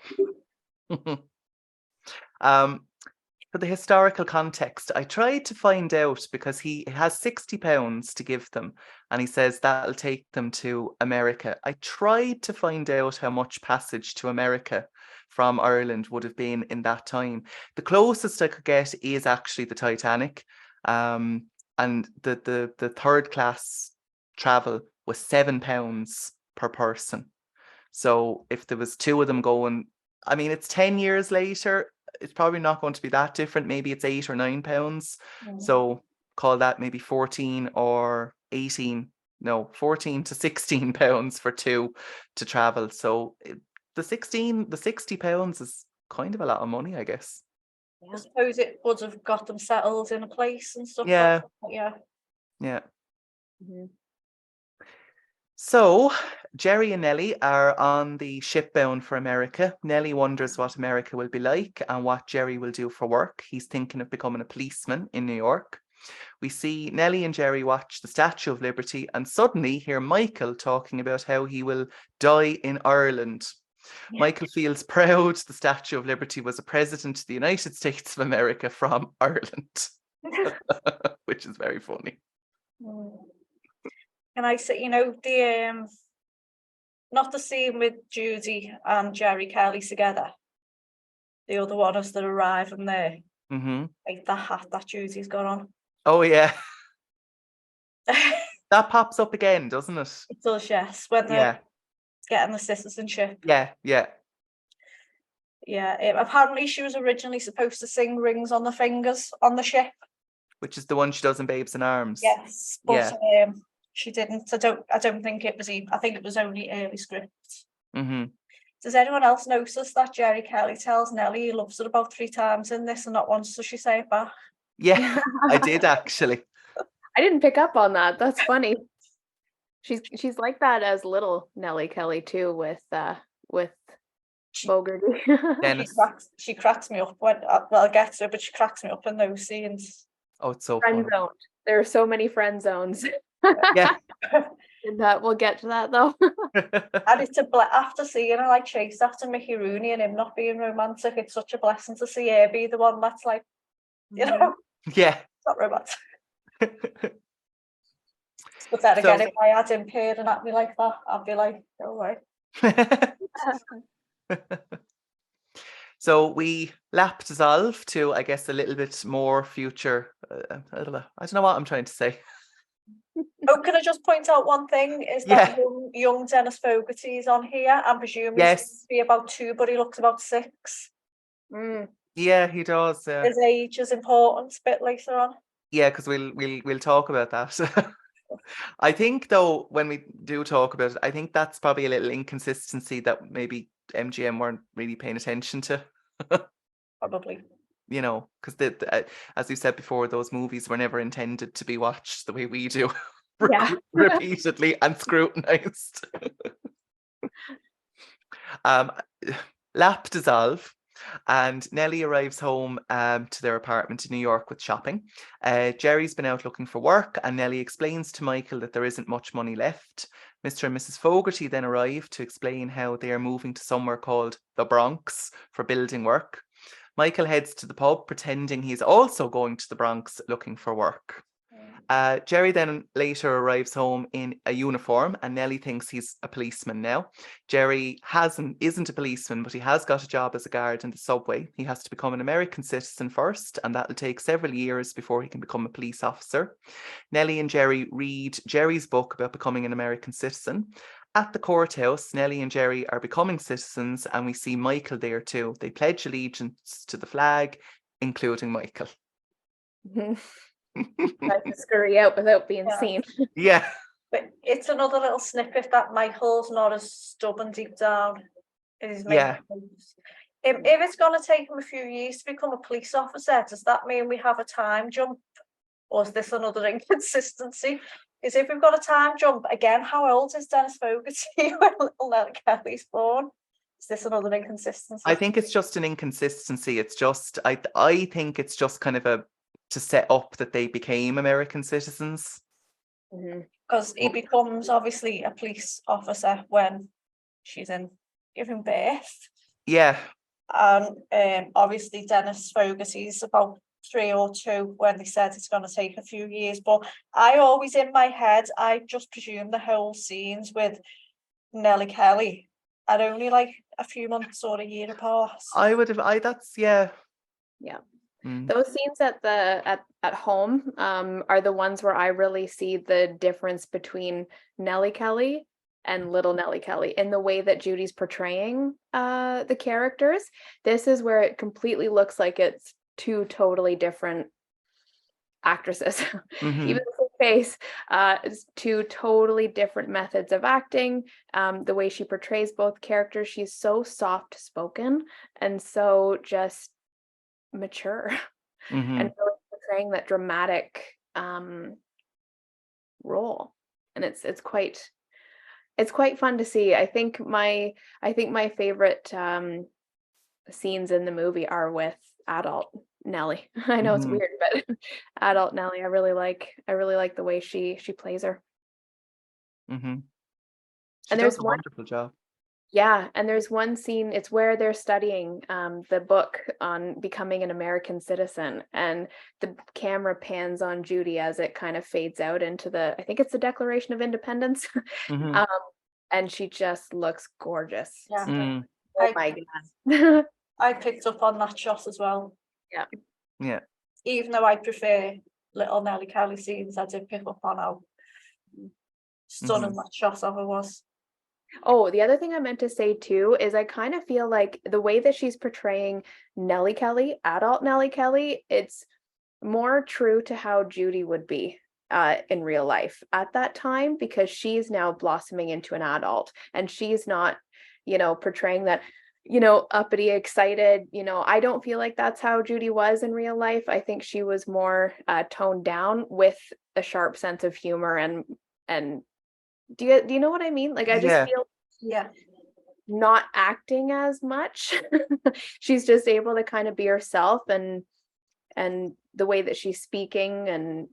For the historical context, I tried to find out, because he has £60 to give them, and he says that'll take them to America. I tried to find out how much passage to America from Ireland would have been in that time. The closest I could get is actually the Titanic, and the third class travel was £7 per person. So if there was two of them going, I mean, it's 10 years later, it's probably not going to be that different. Maybe it's £8 or £9. So call that maybe 14 or 18. No, 14 to £16 for two to travel. So the £60 is kind of a lot of money, I guess. I suppose it would have got them settled in a place and stuff. Yeah. Like that. Yeah. Mm-hmm. So Jerry and Nelly are on the ship bound for America. Nelly wonders what America will be like and what Jerry will do for work. He's thinking of becoming a policeman in New York. We see Nelly and Jerry watch the Statue of Liberty and suddenly hear Michael talking about how he will die in Ireland. Yeah. Michael feels proud the Statue of Liberty was a president of the United States of America from Ireland, which is very funny. And I say, the not the scene with Judy and Jerry Kelly together. The other one is that arrive and there. Mm-hmm. Like the hat that Judy's got on. Oh yeah. That pops up again, doesn't it? It does, yes. When they're getting the citizenship. Yeah. Apparently she was originally supposed to sing Rings on the Fingers on the ship. Which is the one she does in Babes in Arms. Yes, but she didn't. I don't think it was. I think it was only early scripts. Mm-hmm. Does anyone else notice that Jerry Kelly tells Nelly he loves her about 3 times in this, and not once does she say it back? Yeah, I did actually. I didn't pick up on that. That's funny. She's like that as Little Nellie Kelly too, with Bogarty. She cracks me up when I'll get to it, but she cracks me up in those scenes. Oh, it's so friend zoned. There are so many friend zones. Yeah. And we'll get to that though. And it's after seeing her chase after Mickey Rooney and him not being romantic, it's such a blessing to see her be the one that's yeah, not romantic. But then So- again, if I had him peering at me like that, I'd be like, go away. So we lap dissolve to, I guess, a little bit more future. I don't know what I'm trying to say. Oh, can I just point out one thing? Is that young Dennis Fogarty is on here? I'm presuming he's Yes. to be about 2, but he looks about 6. Yeah, he does. His age is important a bit later on. Yeah, because we'll talk about that. I think though, when we do talk about it, I think that's probably a little inconsistency that maybe MGM weren't really paying attention to. Probably. You know, because as you said before, those movies were never intended to be watched the way we do, Yeah. repeatedly and scrutinized. Lap dissolve, and Nelly arrives home to their apartment in New York with shopping. Jerry's been out looking for work, and Nelly explains to Michael that there isn't much money left. Mr. and Mrs. Fogarty then arrive to explain how they are moving to somewhere called the Bronx for building work. Michael heads to the pub, pretending he's also going to the Bronx looking for work. Jerry then later arrives home in a uniform, and Nelly thinks he's a policeman now. Jerry isn't a policeman, but he has got a job as a guard in the subway. He has to become an American citizen first, and that'll take several years before he can become a police officer. Nelly and Jerry read Jerry's book about becoming an American citizen. At the courthouse, Nelly and Jerry are becoming citizens, and we see Michael there too. They pledge allegiance to the flag, including Michael. Try to scurry out without being seen. Yeah. But it's another little snippet that Michael's not as stubborn deep down in his making moves. If it's going to take him a few years to become a police officer, does that mean we have a time jump? Or is this another inconsistency? Because if we've got a time jump, again, how old is Dennis Fogarty when Little Nellie Kelly's born? Is this another inconsistency? I think it's just an inconsistency. It's just, I think it's just kind of to set up that they became American citizens. Because he becomes obviously a police officer when she's giving birth. Yeah. And obviously Dennis Fogarty's about 3 or 2 when they said it's going to take a few years. But I always, in my head, I just presume the whole scenes with Nellie Kelly are only like a few months or a year apart. Yeah. Those scenes at home are the ones where I really see the difference between Nellie Kelly and Little Nellie Kelly in the way that Judy's portraying the characters. This is where it completely looks like it's 2 totally different actresses. Even the same face, it's 2 totally different methods of acting. The way she portrays both characters, she's so soft spoken and so just mature and really portraying that dramatic role, and it's quite fun to see. I think my favorite scenes in the movie are with adult Nelly. I know it's weird, but adult Nelly, I really like the way she plays her. She And does there's a one wonderful job. Yeah, and there's one scene, it's where they're studying the book on becoming an American citizen, and the camera pans on Judy as it kind of fades out into I think it's the Declaration of Independence. And she just looks gorgeous. Yeah. Oh my God. I picked up on that shot as well. Yeah. Even though I prefer Little Nellie Kelly scenes, I did pick up on how stunning that shot of her was. Oh, the other thing I meant to say too is I kind of feel like the way that she's portraying Nellie Kelly, adult Nellie Kelly, it's more true to how Judy would be in real life at that time, because she's now blossoming into an adult and she's not, portraying that, uppity, excited. I don't feel like that's how Judy was in real life. I think she was more toned down with a sharp sense of humor and do you know what I mean? Like I just feel not acting as much. She's just able to kind of be herself, and the way that she's speaking and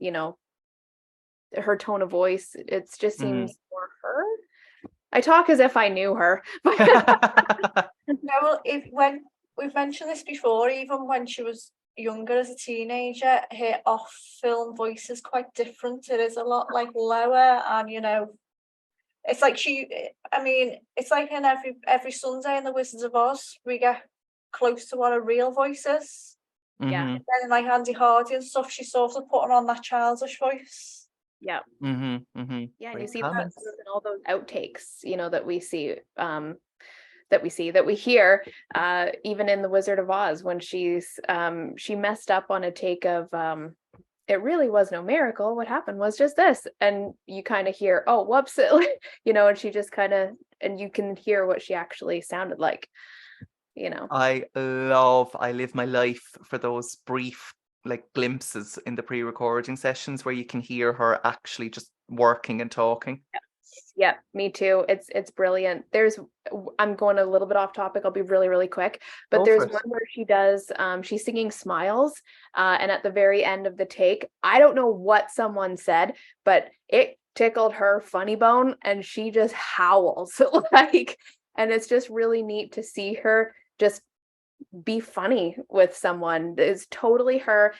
her tone of voice, it just seems more her. I talk as if I knew her. No, when we've mentioned this before, even when she was younger, as a teenager, her off-film voice is quite different. It is a lot like lower, and it's like it's like in every Sunday in the Wizards of Oz, we get close to what a real voice is. Yeah. And then like Andy Hardy and stuff, she's sort of putting on that childish voice. Yeah. Yeah, and you see that in all those outtakes, that we see, that we hear, even in The Wizard of Oz, when she messed up on a take of it really was no miracle. What happened was just this. And you kind of hear, oh, whoops, and she just and you can hear what she actually sounded like, I live my life for those brief glimpses in the pre-recording sessions where you can hear her actually just working and talking. Yeah, me too. It's brilliant. I'm going a little bit off topic. I'll be really, really quick. But there's one where she does, she's singing Smiles. And at the very end of the take, I don't know what someone said, but it tickled her funny bone and she just howls. And it's just really neat to see her just be funny with someone. It's totally her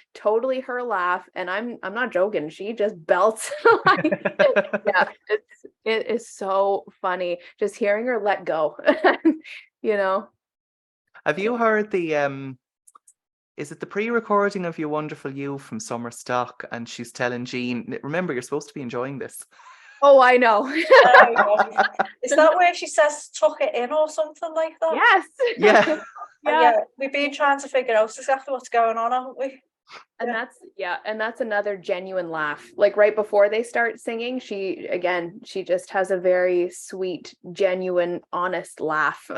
laugh, and I'm not joking, she just belts. Yeah, it is so funny just hearing her let go. Have you heard the is it the pre-recording of You Wonderful You from Summer Stock, and she's telling Jean, remember, you're supposed to be enjoying this? Oh, I know. Is that where she says tuck it in or something like that? Yes. Yeah. Yeah, we've been trying to figure out exactly what's going on, haven't we? And that's another genuine laugh. Like right before they start singing, she just has a very sweet, genuine, honest laugh.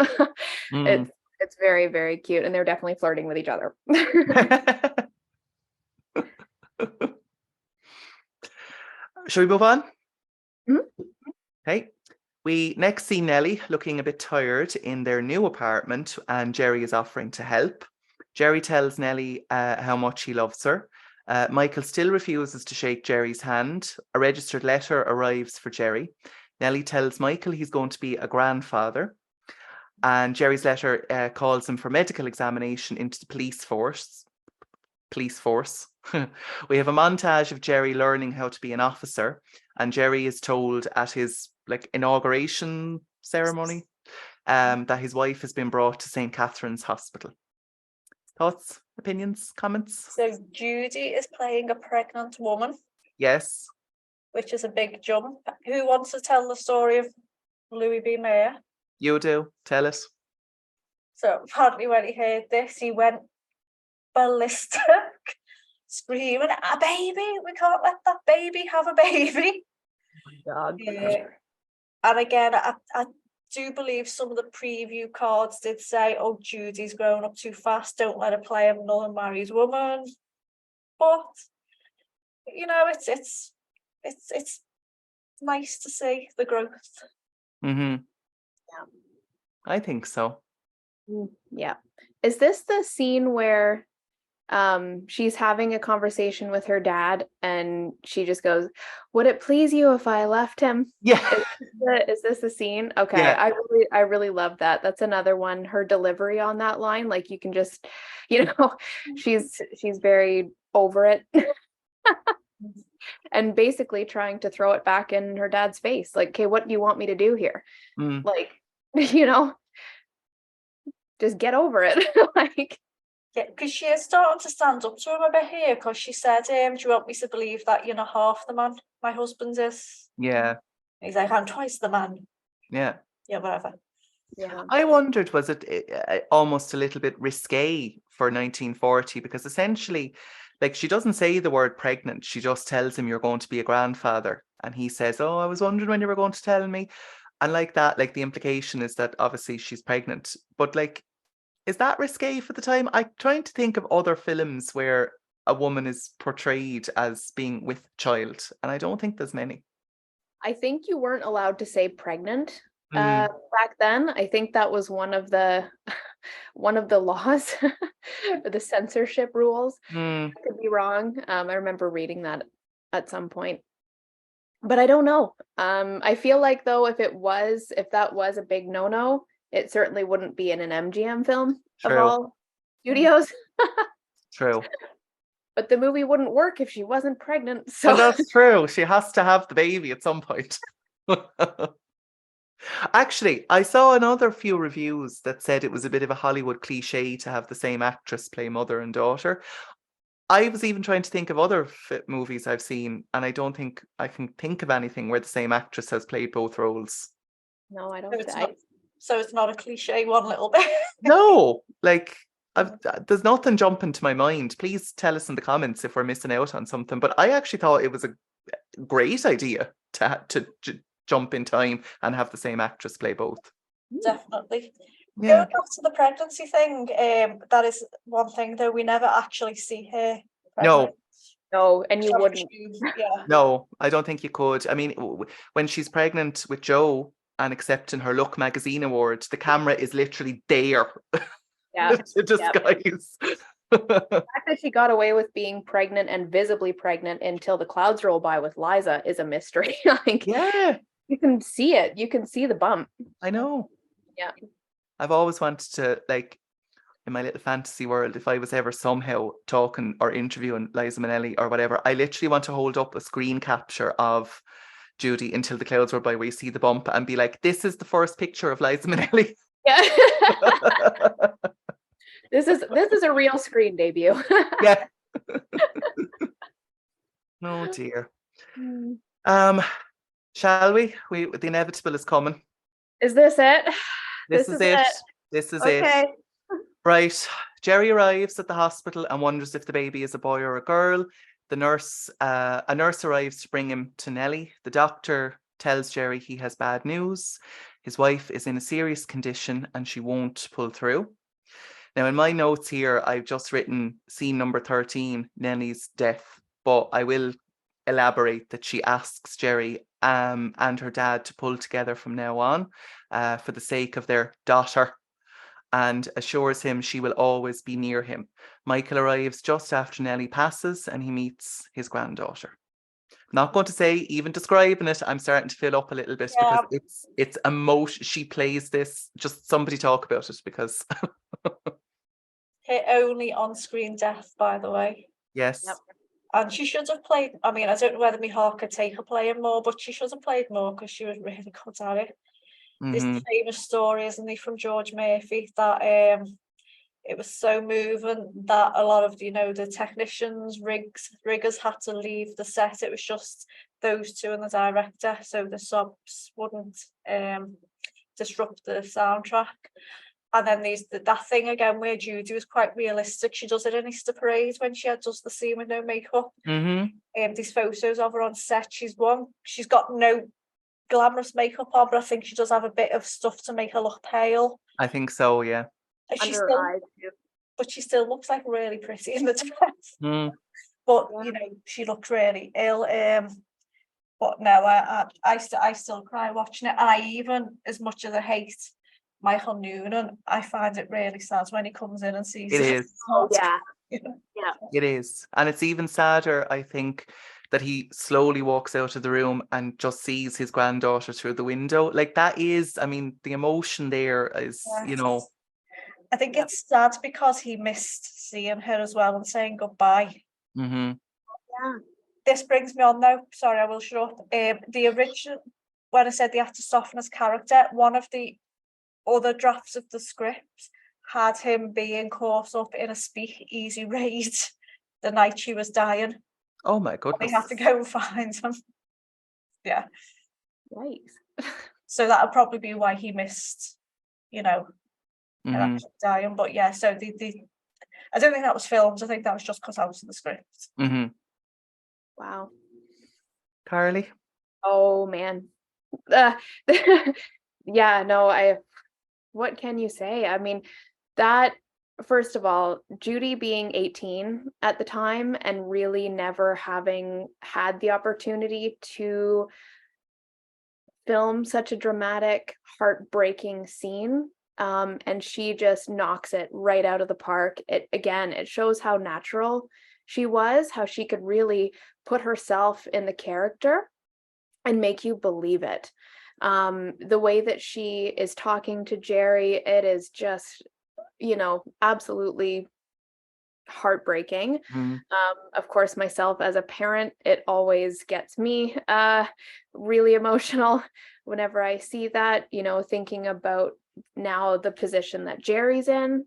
It's very, very cute, and they're definitely flirting with each other. Shall we move on? Mm-hmm. Okay. We next see Nelly looking a bit tired in their new apartment, and Jerry is offering to help. Jerry tells Nelly how much he loves her. Michael still refuses to shake Jerry's hand. A registered letter arrives for Jerry. Nelly tells Michael he's going to be a grandfather, and Jerry's letter calls him for medical examination into the police force. We have a montage of Jerry learning how to be an officer, and Jerry is told at his inauguration ceremony that his wife has been brought to St. Catherine's Hospital. Thoughts, opinions, comments? So Judy is playing a pregnant woman. Yes. Which is a big jump. Who wants to tell the story of Louis B. Mayer? You do. Tell us. So apparently when he heard this, he went ballistic, screaming, "A baby! We can't let that baby have a baby!" God. And again, I do believe some of the preview cards did say, "Oh, Judy's grown up too fast. Don't let her play another married woman." But it's nice to see the growth. Mm-hmm. Yeah, I think so. Yeah. Is this the scene where she's having a conversation with her dad and she just goes, "Would it please you if I left him?" Yeah. Is this the scene? Okay. Yeah. I really love that. That's another one. Her delivery on that line, like you can just, she's very over it. And basically trying to throw it back in her dad's face. Like, okay, what do you want me to do here? Like, just get over it. Yeah, because she is starting to stand up to him a bit here, because she said, "Do you want me to believe that you're not half the man my husband is?" Yeah. He's like, "I'm twice the man." Yeah. Yeah, whatever. Yeah. I wondered, was it almost a little bit risque for 1940? Because essentially, she doesn't say the word pregnant. She just tells him, "You're going to be a grandfather." And he says, "Oh, I was wondering when you were going to tell me." And the implication is that obviously she's pregnant. But is that risque for the time? I'm trying to think of other films where a woman is portrayed as being with child, and I don't think there's many. I think you weren't allowed to say pregnant back then. I think that was one of the laws, the censorship rules. I could be wrong. I remember reading that at some point, but I don't know. I feel like though, if that was a big no-no, it certainly wouldn't be in an MGM film. True. Of all studios. True. But the movie wouldn't work if she wasn't pregnant. Well, So that's true. She has to have the baby at some point. Actually, I saw another few reviews that said it was a bit of a Hollywood cliche to have the same actress play mother and daughter. I was even trying to think of other movies I've seen, and I don't think I can think of anything where the same actress has played both roles. no, I So don't. it's not a cliche one little bit. No, like there's nothing jumping to my mind. Please tell us in the comments if we're missing out on something. But I actually thought it was a great idea to jump in time and have the same actress play both. Definitely. Yeah. Going back to the pregnancy thing, that is one thing though, we never actually see her pregnant. No, and you wouldn't. Yeah. No, I don't think you could. I mean, when she's pregnant with Joe and accepting her Look magazine award, the camera is literally there Yeah. to disguise. The fact that she got away with being pregnant and visibly pregnant until the clouds roll by with Liza is a mystery. Like, Yeah, you can see it. You can see the bump. I know. Yeah. I've always wanted to, like, in my little fantasy world, if I was ever somehow talking or interviewing Liza Minnelli or whatever, I literally want to hold up a screen capture of Judy until the clouds were by where you see the bump and be like, this is the first picture of Liza Minnelli. Yeah. This is a real screen debut. Yeah. Oh dear. Shall we? The inevitable is coming. Is this it? This is it. This is it. Okay. Right. Jerry arrives at the hospital and wonders if the baby is a boy or a girl. A nurse arrives to bring him to Nelly. The doctor tells Jerry he has bad news. His wife is in a serious condition and she won't pull through. Now, in my notes here, I've just written scene number 13, Nelly's death, but I will elaborate that she asks Jerry and her dad to pull together from now on for the sake of their daughter, and assures him she will always be near him. Michael arrives just after Nelly passes and he meets his granddaughter. Not going to say, even describing it, I'm starting to fill up a little bit because it's emotion. She plays this. Just somebody talk about it because Her only on-screen death, by the way. yes. Yep. And she should have played. I mean, I don't know whether my heart could take her playing more, but she should have played more because she was really good at it. There's the famous story, isn't there, from George Murphy, that it was so moving that a lot of, the technicians, riggers had to leave the set. It was just those two and the director, so the subs wouldn't disrupt the soundtrack. And then that thing again where Judy was quite realistic. She does it in Easter Parade when she does the scene with no makeup. These photos of her on set. She's got no glamorous makeup on, but I think she does have a bit of stuff to make her look pale. I think so, yeah. But she still looks like really pretty in the dress. But she looks really ill. But no, I still cry watching it, and I even, as much as I hate Michael Noonan, I find it really sad when he comes in and sees it. Is. Yeah. It is. And it's even sadder, I think, that he slowly walks out of the room and just sees his granddaughter through the window. Like, that is, I mean, the emotion there is, I think it's sad because he missed seeing her as well and saying goodbye. Yeah. This brings me on now. Sorry, I will shut up. The original, when I said they had to soften his character, one of the other drafts of the script had him being caught up in a speakeasy raid the night she was dying. Oh my goodness. They had to go and find him. Yeah. Right. So that would probably be why he missed, her actually dying. But yeah, so I don't think that was filmed. I think that was just cut out of the script. Wow. Carly? Oh, man. Yeah, no, what can you say? I mean, that, first of all, Judy being 18 at the time and really never having had the opportunity to film such a dramatic, heartbreaking scene. And she just knocks it right out of the park. It shows how natural she was, how she could really put herself in the character and make you believe it. The way that she is talking to Jerry, it is just, absolutely heartbreaking. Mm. Of course, myself as a parent, it always gets me really emotional whenever I see that, thinking about now the position that Jerry's in.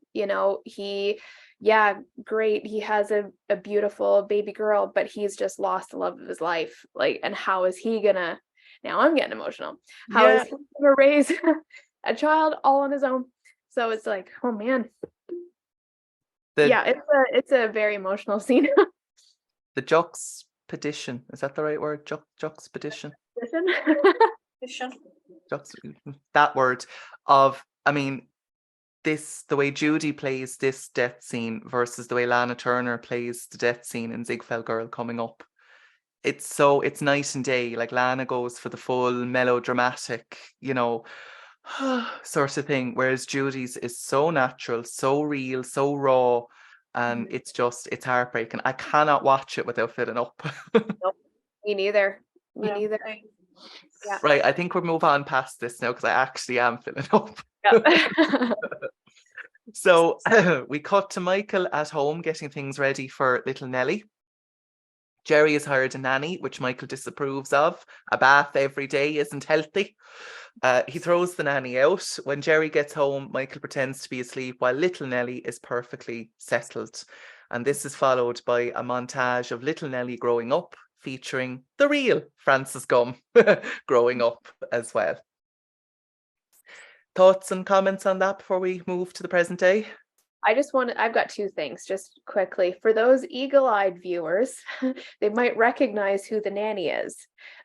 Great, he has a beautiful baby girl, but he's just lost the love of his life. Like, and how is he gonna, now I'm getting emotional, how is he gonna raise a child all on his own? So it's like, oh man. It's a very emotional scene. The juxtaposition, is that the right word? Juxtaposition? That word of, I mean, the way Judy plays this death scene versus the way Lana Turner plays the death scene in Ziegfeld Girl coming up. It's night and day. Like, Lana goes for the full melodramatic, sort of thing, whereas Judy's is so natural, so real, so raw, and it's heartbreaking. I cannot watch it without filling up. Nope, me neither. Yeah. Right, I think we'll move on past this now because I actually am filling up. Yeah. So we cut to Michael at home getting things ready for little Nelly. Jerry has hired a nanny, which Michael disapproves of. A bath every day isn't healthy. He throws the nanny out. When Jerry gets home, Michael pretends to be asleep while little Nelly is perfectly settled. And this is followed by a montage of little Nelly growing up, featuring the real Frances Gumm growing up as well. Thoughts and comments on that before we move to the present day? I've got two things just quickly. For those eagle-eyed viewers, they might recognize who the nanny is.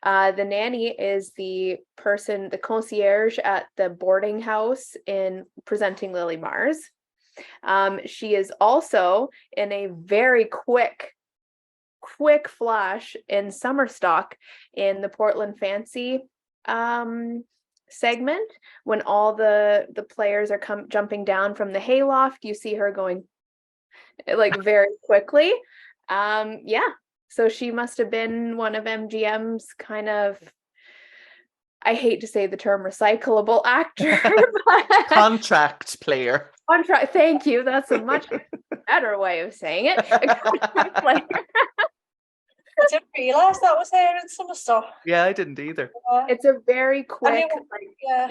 The nanny is the concierge at the boarding house in Presenting Lily Mars. She is also in a very quick flash in Summer Stock in the Portland Fancy segment, when all the players are jumping down from the hayloft. You see her going like very quickly. So she must have been one of MGM's kind of, I hate to say the term recyclable actor, but contract player. Thank you. That's a much better way of saying it. A contract player. I didn't realise that was there in Summer Stock. Yeah, I didn't either. It's a very quick,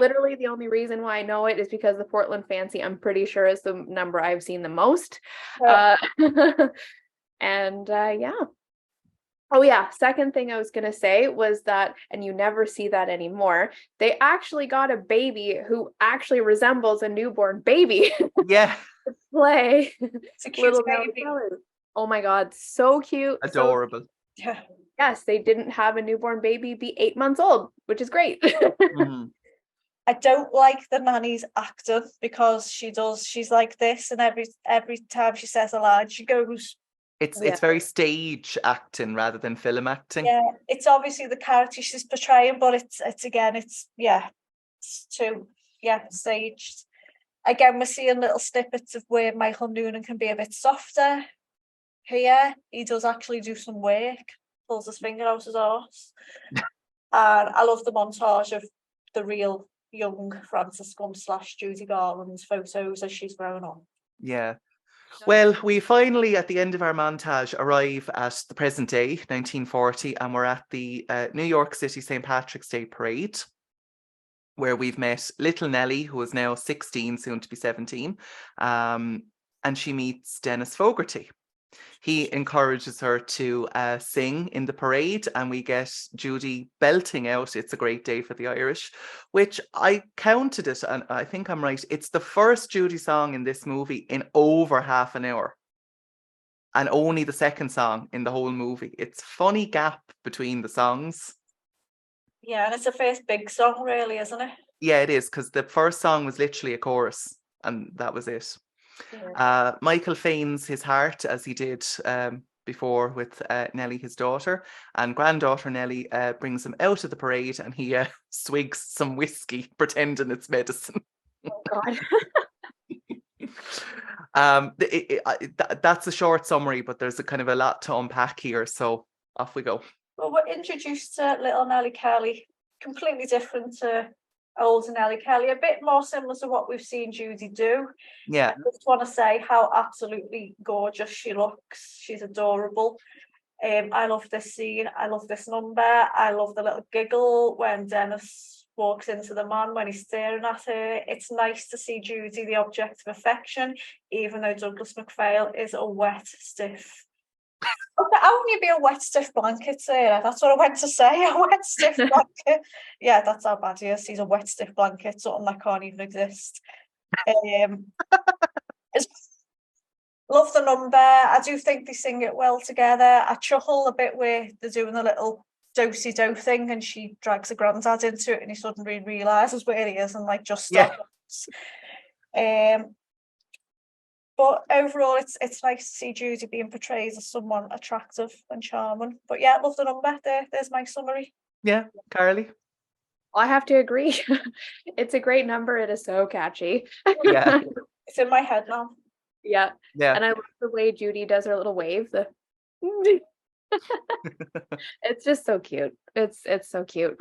literally the only reason why I know it is because the Portland Fancy, I'm pretty sure, is the number I've seen the most. Yeah. Oh yeah, second thing I was going to say was that, and you never see that anymore, they actually got a baby who actually resembles a newborn baby. Yeah. To play. It's a cute baby. Oh my God, so cute. Adorable. Yeah. Yes, they didn't have a newborn baby be 8 months old, which is great. Mm-hmm. I don't like the nanny's acting because she's like this, and every time she says a line, she goes. It's very stage acting rather than film acting. Yeah, it's obviously the character she's portraying, but it's too staged. Again, we're seeing little snippets of where Michael Noonan can be a bit softer. Here, he does actually do some work, pulls his finger out his arse. And I love the montage of the real young Frances Gumm / Judy Garland's photos as she's growing up. Yeah. Well, we finally, at the end of our montage, arrive at the present day, 1940, and we're at the New York City St. Patrick's Day Parade, where we've met little Nelly, who is now 16, soon to be 17, and she meets Dennis Fogarty. He encourages her to sing in the parade, and we get Judy belting out "It's a Great Day for the Irish," which I counted it, and I think I'm right. It's the first Judy song in this movie in over half an hour, and only the second song in the whole movie. It's a funny gap between the songs. Yeah, and it's the first big song, really, isn't it? Yeah, it is, because the first song was literally a chorus, and that was it. Yeah. Michael feigns his heart, as he did before with Nelly, his daughter, and granddaughter Nelly brings him out of the parade, and he swigs some whiskey, pretending it's medicine. Oh God. That's a short summary, but there's a kind of a lot to unpack here, so off we go. Well, we're introduced to little Nellie Kelly, completely different to old Nellie Kelly, a bit more similar to what we've seen Judy do. Yeah. I just want to say how absolutely gorgeous she looks. She's adorable. I love this scene. I love this number. I love the little giggle when Dennis walks into the man when he's staring at her. It's nice to see Judy the object of affection, even though Douglas MacPhail is a wet, stiff. How can you be a wet, stiff blanket, Sarah? That's what I went to say, a wet, stiff blanket. Yeah, that's how bad he is. He's a wet, stiff blanket, something that can't even exist. Love the number. I do think they sing it well together. I chuckle a bit where they're doing a little do-si-do thing and she drags her granddad into it and he suddenly realises where he is and like just stops. But overall, it's nice to see Judy being portrayed as someone attractive and charming. But yeah, love the number. There's my summary. Yeah, Carly? I have to agree. It's a great number. It is so catchy. Yeah. It's in my head now. Yeah. Yeah. And I love the way Judy does her little wave. It's just so cute. It's so cute.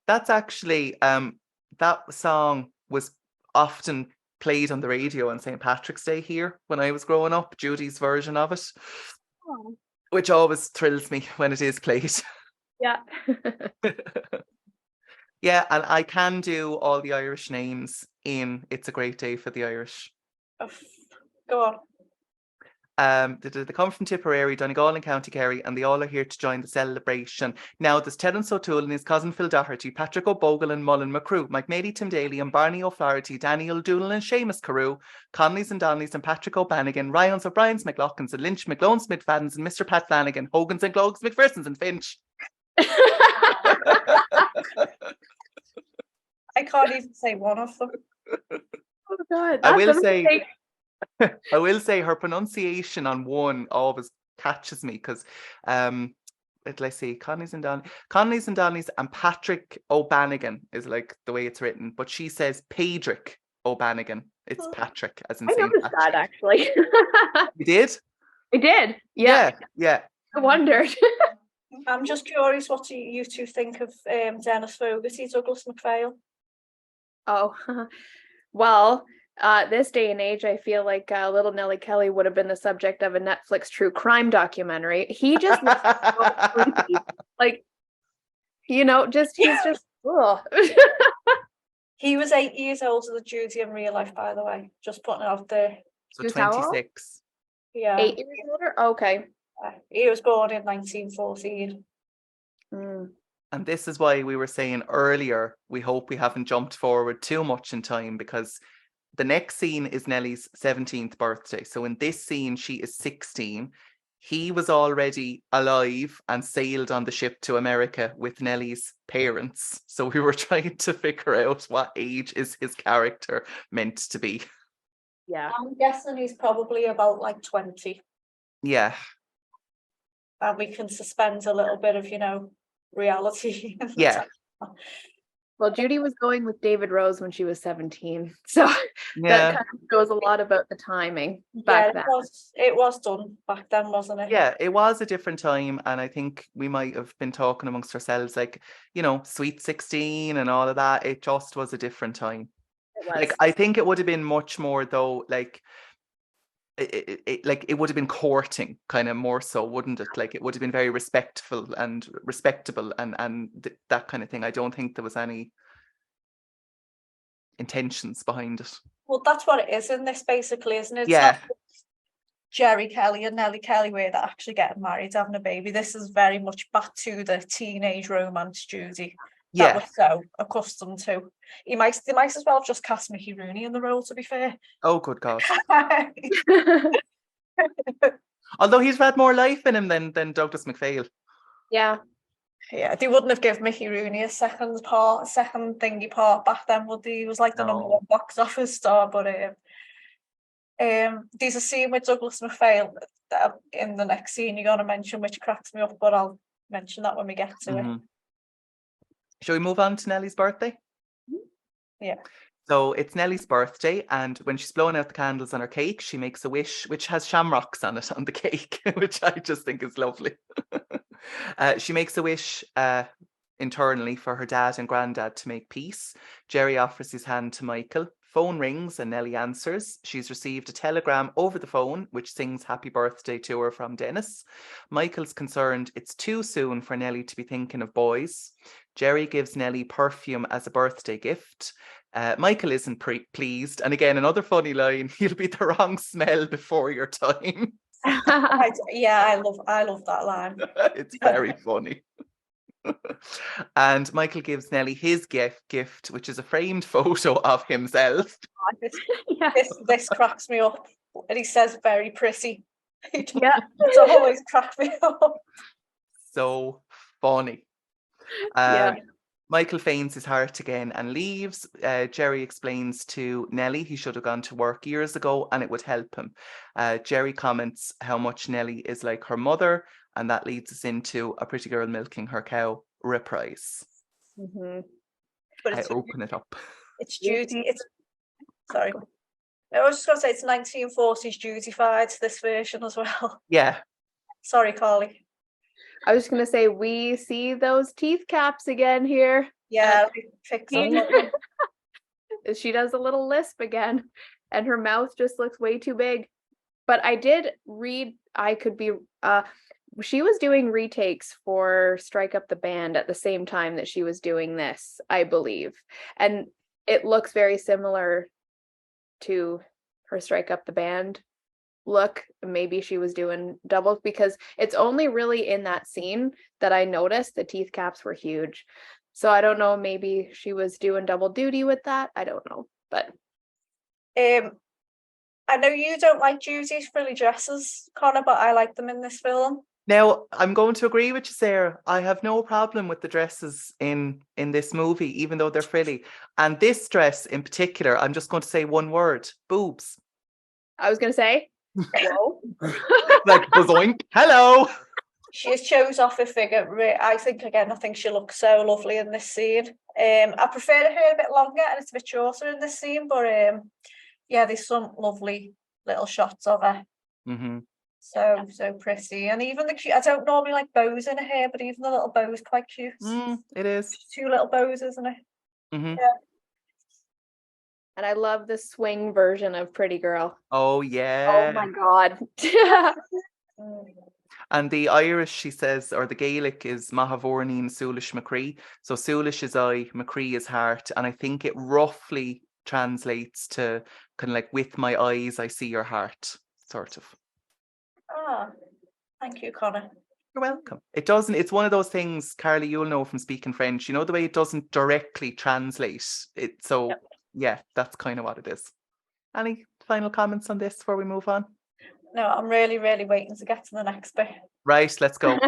That's actually that song was often played on the radio on St. Patrick's Day here when I was growing up, Judy's version of it. Oh. Which always thrills me when it is played. Yeah. Yeah, and I can do all the Irish names in It's a Great Day for the Irish. Go on. They come from Tipperary, Donegal and County Kerry, and they all are here to join the celebration. Now, there's Terence O'Toole and his cousin Phil Doherty, Patrick O'Bogle and Mullen McCrew, Mike Mady, Tim Daly and Barney O'Flaherty, Danny O'Doonell and Seamus Carew, Conleys and Donnellys and Patrick O'Bannigan, Ryans O'Briens, McLaughlins and Lynch, McLones, Midfaddens and Mr. Pat Flanagan, Hogans and Glogs, McPhersons and Finch. I can't even say one of them. Oh God. I will say her pronunciation on one always catches me because let's see, Conleys and Donnellys and Patrick O'Bannigan is like the way it's written, but she says Patrick O'Bannigan. It's Patrick as in I Saint noticed Patrick. that actually. You did? I did. Yeah. I wondered. I'm just curious what you two think of Dennis Fogarty, Douglas MacPhail. Oh, well, this day and age, I feel like Little Nellie Kelly would have been the subject of a Netflix true crime documentary. He just looks so creepy. Like, he's just, ugh. He was 8 years older than Judy in real life, by the way. Just putting it out there. So Who's how old? 26. Yeah. 8 years older? Okay. He was born in 1914. And this is why we were saying earlier, we hope we haven't jumped forward too much in time, because the next scene is Nelly's 17th birthday. So in this scene, she is 16. He was already alive and sailed on the ship to America with Nelly's parents. So we were trying to figure out what age is his character meant to be. Yeah. I'm guessing he's probably about like 20. Yeah. And we can suspend a little bit of, reality. Yeah. Well, Judy was going with David Rose when she was 17. So Yeah. that kind of goes a lot about the timing back then. It was done back then, wasn't it? Yeah, it was a different time. And I think we might have been talking amongst ourselves, like, Sweet 16 and all of that. It just was a different time. It was. Like, I think it would have been much more, though, like, it would have been courting kind of more so, wouldn't it? Like, it would have been very respectful and respectable and that kind of thing. I don't think there was any intentions behind it. Well, that's what it is in this, basically, isn't it? It's Yeah. not Jerry Kelly and Nellie Kelly where they're actually getting married, having a baby. This is very much back to the teenage romance Judy that we're so accustomed to. They might as well have just cast Mickey Rooney in the role, to be fair. Oh, good God. Although he's had more life in him than Douglas MacPhail. Yeah. Yeah, they wouldn't have given Mickey Rooney a second thingy part back then, would they? He was like the number one box office star, but there's a scene with Douglas MacPhail that in the next scene you're going to mention, which cracks me up, but I'll mention that when we get to it. Shall we move on to Nelly's birthday? Yeah. So it's Nelly's birthday, and when she's blowing out the candles on her cake, she makes a wish which has shamrocks on it on the cake, which I just think is lovely. She makes a wish in internally for her dad and granddad to make peace. Jerry offers his hand to Michael. Phone rings and Nelly answers. She's received a telegram over the phone which sings happy birthday to her from Dennis. Michael's concerned it's too soon for Nelly to be thinking of boys. Jerry gives Nelly perfume as a birthday gift. Michael isn't pleased. And again, another funny line, you'll be the wrong smell before your time. I love that line. It's very funny. And Michael gives Nelly his gift, which is a framed photo of himself. This cracks me up. And he says very pretty. Yeah. It's always cracked me up. So funny. Michael feigns his heart again and leaves. Jerry explains to Nelly he should have gone to work years ago and it would help him. Jerry comments how much Nelly is like her mother, and that leads us into A Pretty Girl Milking Her Cow reprise. Mm-hmm. But I open it up. It's Judy. Sorry. I was just going to say it's 1940s Judy-fied, this version as well. Yeah. Sorry, Carly. I was going to say, we see those teeth caps again here. Yeah, fix them. She does a little lisp again, and her mouth just looks way too big. But I did read, she was doing retakes for Strike Up the Band at the same time that she was doing this, I believe. And it looks very similar to her Strike Up the Band look. Maybe she was doing double, because it's only really in that scene that I noticed the teeth caps were huge. So I don't know, maybe she was doing double duty with that. I don't know. But I know you don't like Judy's frilly dresses, Connor, but I like them in this film. Now, I'm going to agree with you, Sarah. I have no problem with the dresses in this movie, even though they're frilly. And this dress in particular, I'm just going to say one word: boobs. I was going to say, whoa. Like, bazoink, hello. She has chose off her figure. I think she looks so lovely in this scene. I prefer her a bit longer and it's a bit shorter in this scene, but yeah, there's some lovely little shots of her. Mm-hmm. So pretty. And even I don't normally like bows in her hair, but even the little bow is quite cute. It is. 2 little bows, isn't it? Mm-hmm. Yeah. And I love the swing version of Pretty Girl. Oh, yeah. Oh my God. And the Irish, she says, or the Gaelic is Mahavorneen Sulish McCree. So Sulish is eye, McCree is heart. And I think it roughly translates to kind of like, with my eyes, I see your heart, sort of. Thank you, Connor. You're welcome. It doesn't, it's one of those things, Carly, you'll know from speaking French, you know, the way it doesn't directly translate it. So yep. Yeah, that's kind of what it is. Any final comments on this before we move on? No, I'm really, really waiting to get to the next bit. Right, let's go.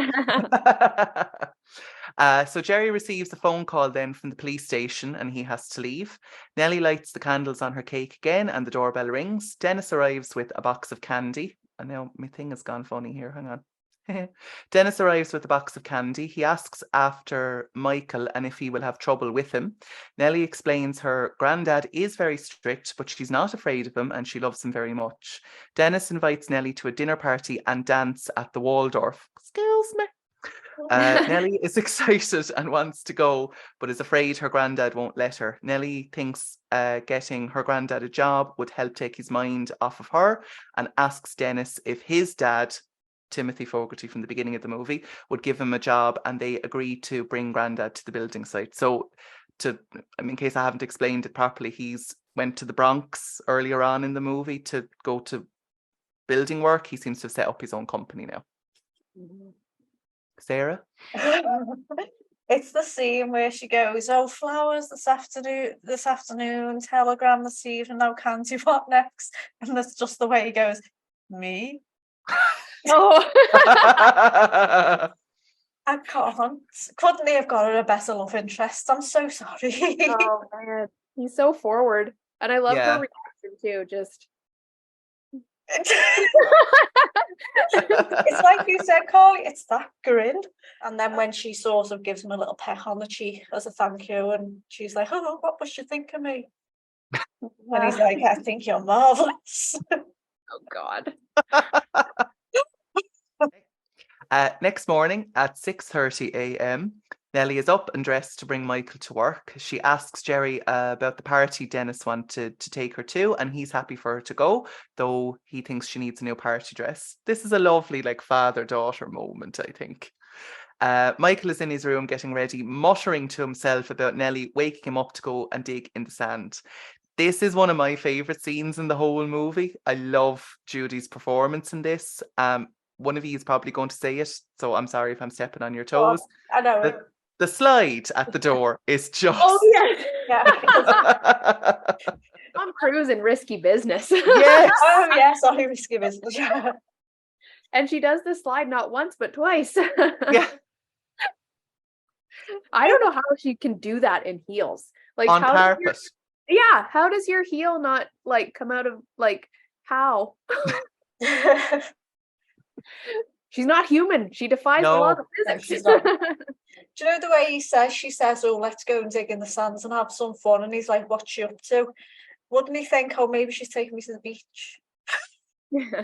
So Jerry receives a phone call then from the police station and he has to leave. Nelly lights the candles on her cake again and the doorbell rings. Dennis arrives with a box of candy. And now my thing has gone funny here, hang on. Dennis arrives with a box of candy. He asks after Michael and if he will have trouble with him. Nelly explains her granddad is very strict, but she's not afraid of him and she loves him very much. Dennis invites Nelly to a dinner party and dance at the Waldorf. Excuse me. Nelly is excited and wants to go, but is afraid her granddad won't let her. Nelly thinks getting her granddad a job would help take his mind off of her and asks Dennis if his dad, Timothy Fogarty from the beginning of the movie, would give him a job, and they agree to bring granddad to the building site. So in case I haven't explained it properly, he's went to the Bronx earlier on in the movie to go to building work. He seems to have set up his own company now. Mm-hmm. Sarah? It's the scene where she goes, oh, flowers this afternoon, telegram this evening, no candy, what next? And that's just the way he goes, me? Oh. I can't. Couldn't he have got her a better love interest? I'm so sorry. Oh man, he's so forward. And I love her reaction too, just it's like you said, Carly, it's that grin. And then when she sort of gives him a little peck on the cheek as a thank you, and she's like, oh, what was you think of me? And he's like, I think you're marvellous. Oh God. Next morning at 6:30 a.m, Nelly is up and dressed to bring Michael to work. She asks Jerry about the party Dennis wanted to take her to, and he's happy for her to go, though he thinks she needs a new party dress. This is a lovely, like, father-daughter moment, I think. Michael is in his room getting ready, muttering to himself about Nelly waking him up to go and dig in the sand. This is one of my favourite scenes in the whole movie. I love Judy's performance in this. One of you is probably going to say it, so I'm sorry if I'm stepping on your toes. I know it. The slide at the door is just... Oh, yeah. Yeah. Tom Cruise in Risky Business. Yes. Oh, yes, sorry, Risky Business. And she does the slide not once, but twice. Yeah. I don't know how she can do that in heels. Like, On how carpet. how does your heel not, like, come out of, like, how? She's not human. She defies the laws of physics. she's not. Do you know the way she says, oh, let's go and dig in the sands and have some fun, and he's like, what's she up to? Wouldn't he think, oh, maybe she's taking me to the beach?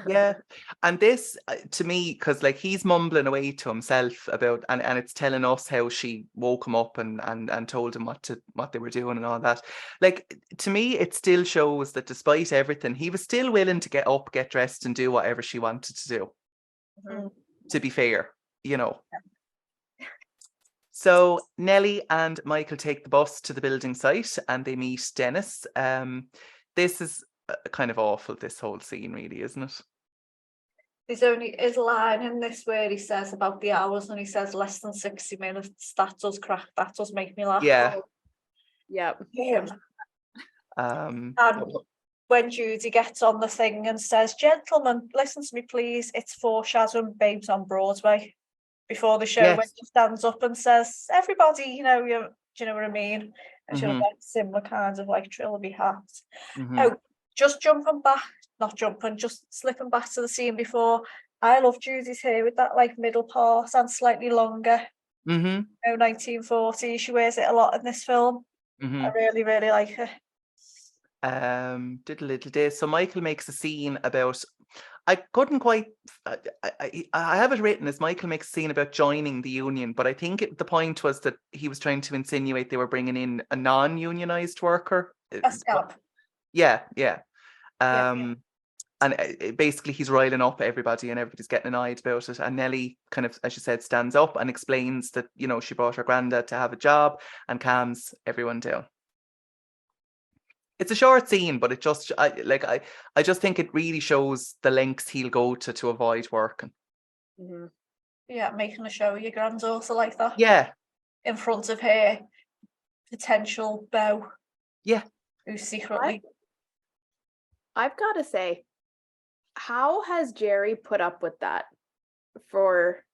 Yeah. And this, to me, because, like, he's mumbling away to himself about, and it's telling us how she woke him up and told him what they were doing and all that. Like, to me, it still shows that despite everything, he was still willing to get up, get dressed, and do whatever she wanted to do. Mm-hmm. To be fair, you know. So Nelly and Michael take the bus to the building site and they meet Dennis. This is kind of awful, this whole scene, really, isn't it? There's only his line in this where he says about the hours, and he says less than 60 minutes. That does crack. That does make me laugh. Yeah. Yep. And when Judy gets on the thing and says, gentlemen, listen to me, please. It's foreshadowing Babes on Broadway before the show, when she stands up and says, everybody, do you know what I mean? And she'll get similar kinds of, like, trilby hats. Oh, just slipping back to the scene before. I love Judy's hair with that, like, middle part and slightly longer. 1940. She wears it a lot in this film. I really, really like her. Did a little day. So Michael makes a scene about, I couldn't quite, I have it written as Michael makes a scene about joining the union, but I think the point was that he was trying to insinuate they were bringing in a non-unionized worker. A scalp. Yeah. And basically he's riling up everybody and everybody's getting annoyed about it. And Nelly kind of, as you said, stands up and explains that, she brought her granddad to have a job and calms everyone down. It's a short scene, but it just, I just think it really shows the lengths he'll go to avoid working. Yeah, making a show of your granddaughter like that. Yeah. In front of her potential beau. Yeah. Who's secretly... I've got to say, how has Jerry put up with that for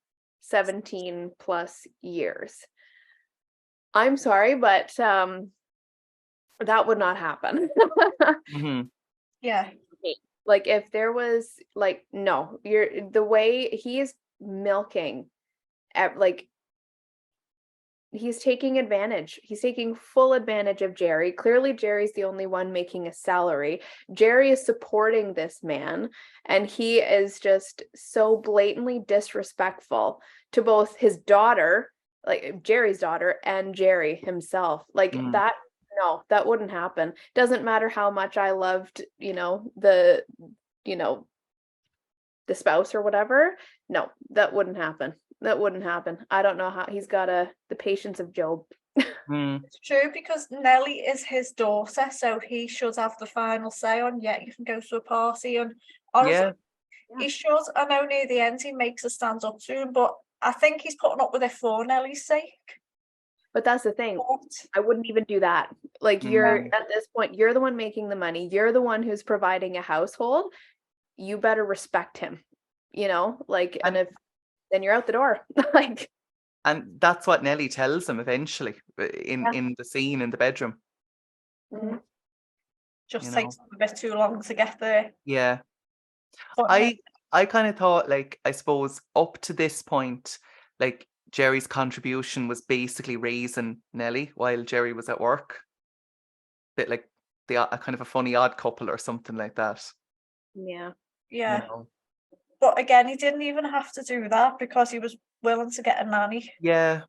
17 plus years? I'm sorry, but that would not happen. Yeah. Like, if there was, like, no, the way he is milking, like, he's taking advantage. He's taking full advantage of Jerry. Clearly, Jerry's the only one making a salary. Jerry is supporting this man, and he is just so blatantly disrespectful to both his daughter, like Jerry's daughter, and Jerry himself. Like, that, no, that wouldn't happen. Doesn't matter how much I loved, the spouse or whatever. No, that wouldn't happen. That wouldn't happen. I don't know how he's got the patience of Job. It's true, because Nelly is his daughter, so he should have the final say on, you can go to a party. And honestly, he should. I know near the end he makes her stand up to him, but I think he's putting up with it for Nelly's sake. But that's the thing. I wouldn't even do that. Like, you're at this point, you're the one making the money. You're the one who's providing a household. You better respect him, like, and if then you're out the door. Like, and that's what Nelly tells him eventually in the scene in the bedroom. Just takes a bit too long to get there. Yeah. But I kind of thought, like, I suppose up to this point, like, Jerry's contribution was basically raising Nelly while Jerry was at work. Bit like a kind of a funny odd couple or something like that. Yeah. But again, he didn't even have to do that because he was willing to get a nanny. Yeah.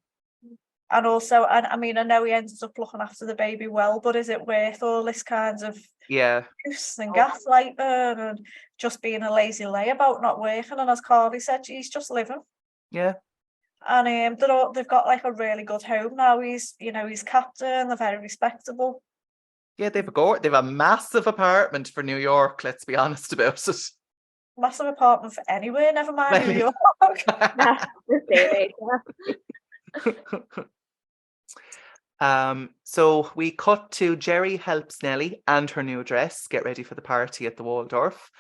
And also, and I mean, I know he ends up looking after the baby well, but is it worth all this kind of abuse and gaslighting and just being a lazy layabout, not working? And as Carly said, he's just living. Yeah. And they've got like a really good home now. He's captain. They're very respectable. Yeah, they've a massive apartment for New York. Let's be honest about it. Massive apartment for anywhere. Never mind New York. So we cut to Jerry helps Nelly and her new dress get ready for the party at the Waldorf.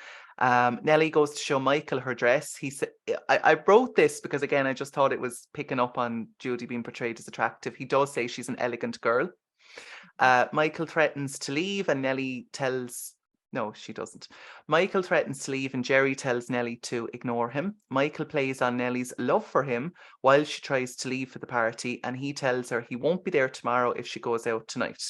Nelly goes to show Michael her dress. He said, I wrote this because, again, I just thought it was picking up on Judy being portrayed as attractive. He does say she's an elegant girl. Michael threatens to leave and Nelly tells... No, she doesn't. Michael threatens to leave and Jerry tells Nelly to ignore him. Michael plays on Nelly's love for him while she tries to leave for the party, and he tells her he won't be there tomorrow if she goes out tonight.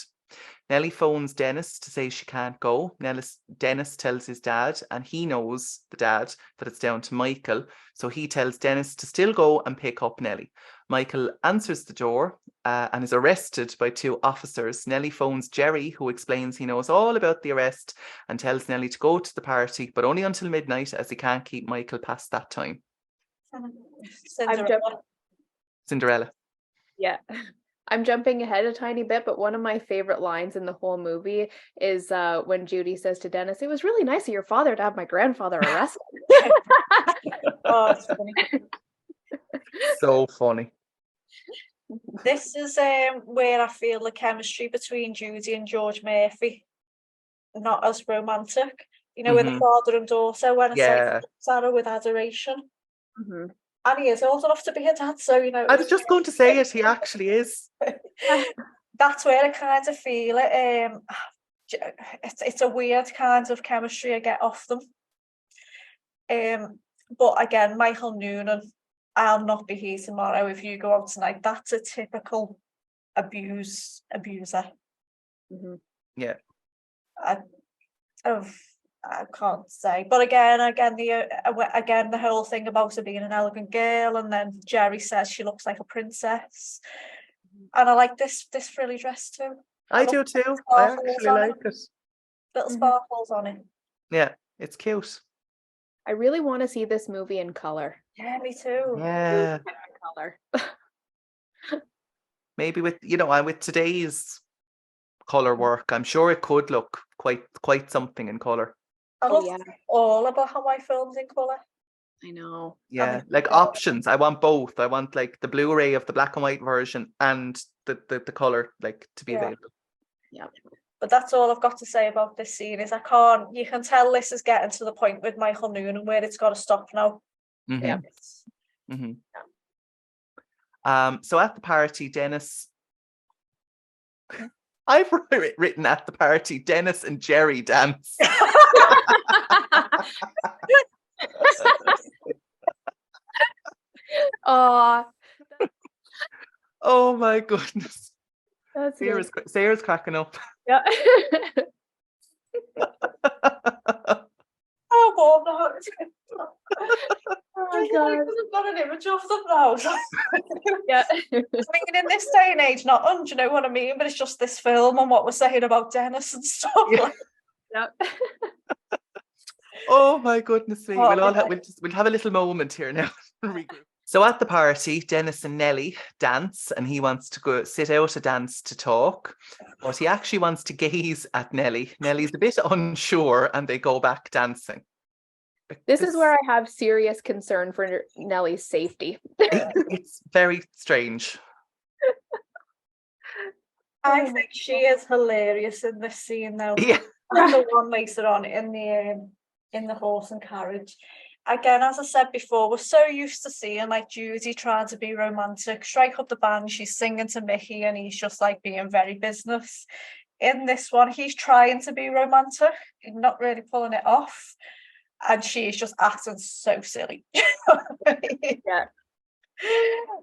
Nelly phones Dennis to say she can't go. Dennis tells his dad, and he knows, the dad, that it's down to Michael, so he tells Dennis to still go and pick up Nelly. Michael answers the door and is arrested by 2 officers. Nelly phones Jerry, who explains he knows all about the arrest and tells Nelly to go to the party, but only until midnight, as he can't keep Michael past that time. Cinderella. Yeah. I'm jumping ahead a tiny bit, but one of my favorite lines in the whole movie is when Judy says to Dennis, "It was really nice of your father to have my grandfather arrested." Oh, it's funny. So funny. This is where I feel the chemistry between Judy and George Murphy not as romantic. You know, with the father and daughter, when it's like Sarah with adoration. Mm-hmm. And he is old enough to be a dad, so you know. I was just going to say it. He actually is. That's where I kind of feel it. It's a weird kind of chemistry I get off them. But again, Michael Noonan, I'll not be here tomorrow if you go out tonight. That's a typical abuser. Mm-hmm. Yeah. I can't say, but again, the whole thing about her being an elegant girl, and then Jerry says she looks like a princess, and I like this frilly dress too. I do too. I actually like it. Little sparkles on it. Yeah, it's cute. I really want to see this movie in color. Yeah, me too. Yeah, color. Maybe with today's color work, I'm sure it could look quite something in color. I love all about Hawaii films in colour. I know. Yeah, like options. I want both. I want like the Blu-ray of the black and white version and the colour like to be available. Yeah. But that's all I've got to say about this scene is you can tell this is getting to the point with Michael Noonan where it's got to stop now. Mm-hmm. Yeah. Mm-hmm. So at the party, Dennis... I've written at the party, Dennis and Jerry dance. Oh my goodness. That's Sarah's cracking up. Yeah. Oh, no. Oh, God. I've got an image of them now. Yeah. I mean, in this day and age, do you know what I mean? But it's just this film and what we're saying about Dennis and stuff. Yeah. Oh my goodness me. We'll have a little moment here now. So at the party, Dennis and Nelly dance, and he wants to go sit out a dance to talk, but he actually wants to gaze at Nelly. Nelly's a bit unsure, and they go back dancing. This is where I have serious concern for Nelly's safety. It's very strange. I think she is hilarious in this scene, though. Yeah. And the one later on in the horse and carriage. Again, as I said before, we're so used to seeing like Judy trying to be romantic, strike up the band, she's singing to Mickey, and he's just like being very business. In this one, he's trying to be romantic, not really pulling it off. And she's just acting so silly. Yeah.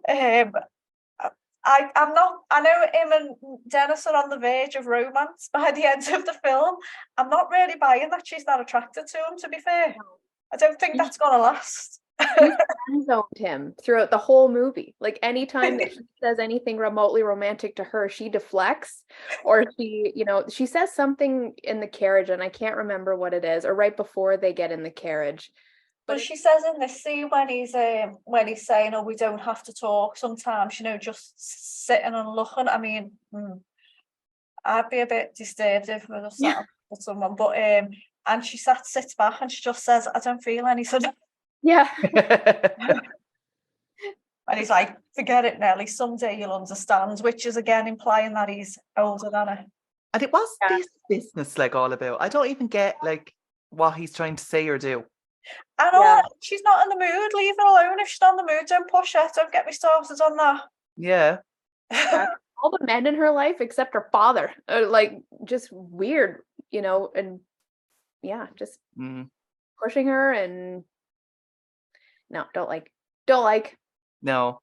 I know him and Dennis are on the verge of romance by the end of the film. I'm not really buying that she's not attracted to him, to be fair. I don't think that's going to last. She's friend-zoned him throughout the whole movie. Like anytime that she says anything remotely romantic to her, she deflects, or she says something in the carriage, and I can't remember what it is, or right before they get in the carriage. But she says in this scene when he's saying, "Oh, we don't have to talk sometimes," just sitting and looking. I mean, I'd be a bit disturbed if I was sat with someone. But and she sits back and she just says, "I don't feel anything." Yeah. And he's like, "Forget it, Nelly. Someday you'll understand," which is again implying that he's older than her. And it was this business like all about. I don't even get like what he's trying to say or do. I know she's not in the mood. Leave her alone. If she's not in the mood, don't push her. Don't get me started on that. Yeah. All the men in her life except her father are like just weird, and just pushing her, and no, don't like. No,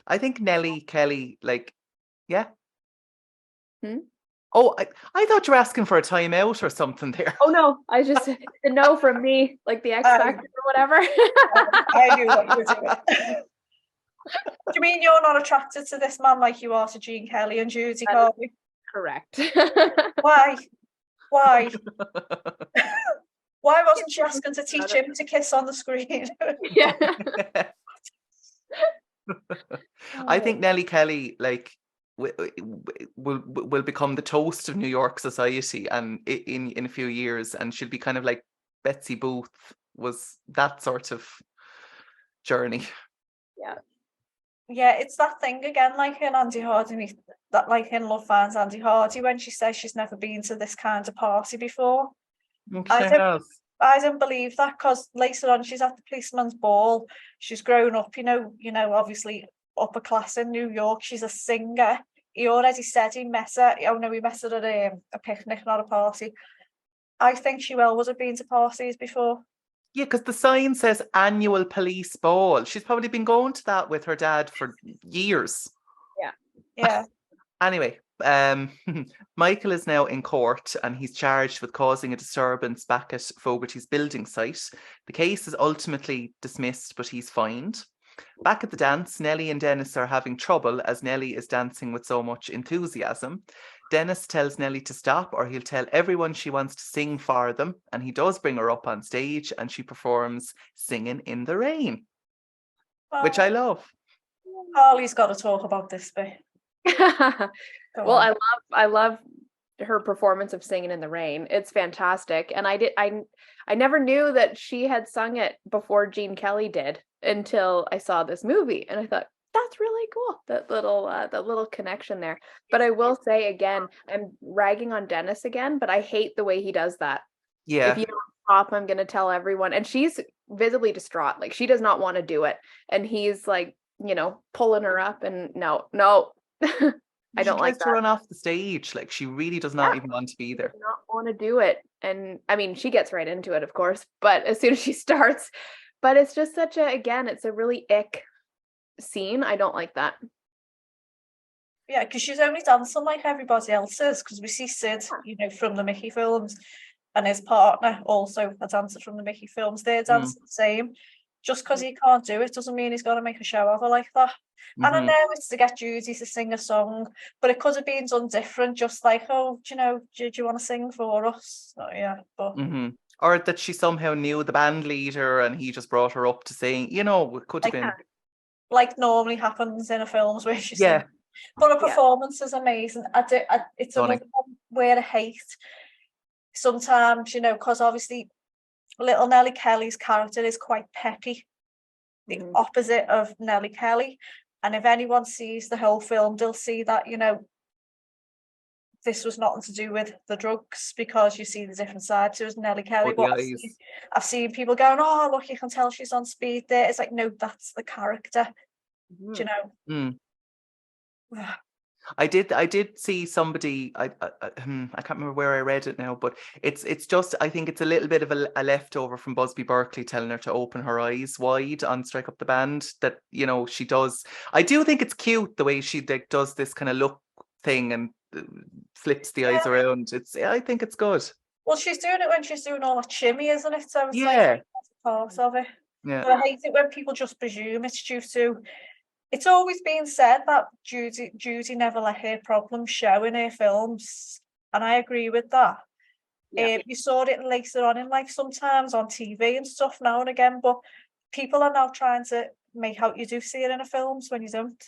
I think Nellie Kelly, like, yeah. Oh, I thought you were asking for a timeout or something there. Oh no, I just a no from me, like the X Factor or whatever. I knew what you were doing. Do you mean you're not attracted to this man like you are to Gene Kelly and Judy? Correct. Why? Why wasn't she asking to teach him to kiss on the screen? Yeah. I think Nellie Kelly, like, will become the toast of New York society, and in a few years, and she'll be kind of like Betsy Booth was that sort of journey. Yeah, it's that thing again, like in Andy Hardy, that like in Love Finds Andy Hardy, when she says she's never been to this kind of party before. I don't believe that, because later on she's at the policeman's ball. She's grown up, obviously upper class in New York. She's a singer. He already said he met her. Oh no, he met her at a picnic, not a party. I think she would have been to parties before. Yeah, because the sign says annual police ball. She's probably been going to that with her dad for years. Yeah. Anyway, Michael is now in court and he's charged with causing a disturbance back at Fogarty's building site. The case is ultimately dismissed, but he's fined. Back at the dance, Nelly and Dennis are having trouble as Nelly is dancing with so much enthusiasm. Dennis tells Nelly to stop or he'll tell everyone she wants to sing for them, and he does bring her up on stage and she performs Singing in the Rain, which I love. Harley's got to talk about this bit. Well, I love her performance of Singing in the Rain. It's fantastic, and I never knew that she had sung it before Gene Kelly did until I saw this movie, and I thought, that's really cool, that little connection there. But I will say again, I'm ragging on Dennis again, but I hate the way he does that. Yeah. If you don't stop, I'm gonna tell everyone. And she's visibly distraught, like she does not want to do it, and he's like, pulling her up, and no. I don't like that. To run off the stage, like she really does not even want to be there. Not want to do it, and I mean, she gets right into it, of course, but as soon as she starts, but it's just it's a really ick scene. I don't like that. Yeah, because she's only dancing like everybody else is, because we see Sid, from the Mickey films, and his partner also a dancer from the Mickey films. They're dancing the same. Just because he can't do it doesn't mean he's got to make a show of her like that. And I know it's to get Judy to sing a song, but it could have been done different, just like, oh, do you want to sing for us? Oh, yeah, but... Or that she somehow knew the band leader and he just brought her up to sing, it could have been. Like normally happens in a films where she's singing. But her performance is amazing. It's another one where I hate sometimes, because obviously Little Nellie Kelly's character is quite peppy, the opposite of Nellie Kelly. And if anyone sees the whole film, they'll see that, this was nothing to do with the drugs, because you see the different sides to Nellie Kelly. I've seen people going, oh, look, you can tell she's on speed there. It's like, no, that's the character. Do you know? I did see somebody, I can't remember where I read it now, but it's just, I think it's a little bit of a leftover from Busby Berkeley telling her to open her eyes wide on Strike Up the Band, that, she does. I do think it's cute the way she does this kind of look thing and flips the eyes around. I think it's good. Well, she's doing it when she's doing all that shimmy, isn't it? So it's like part of it. Yeah. But I hate it when people just presume it's due to. It's always been said that Judy never let her problems show in her films, and I agree with that. Yeah. You saw it later on in life, sometimes on TV and stuff now and again, but people are now trying to make out you do see it in the films when you don't.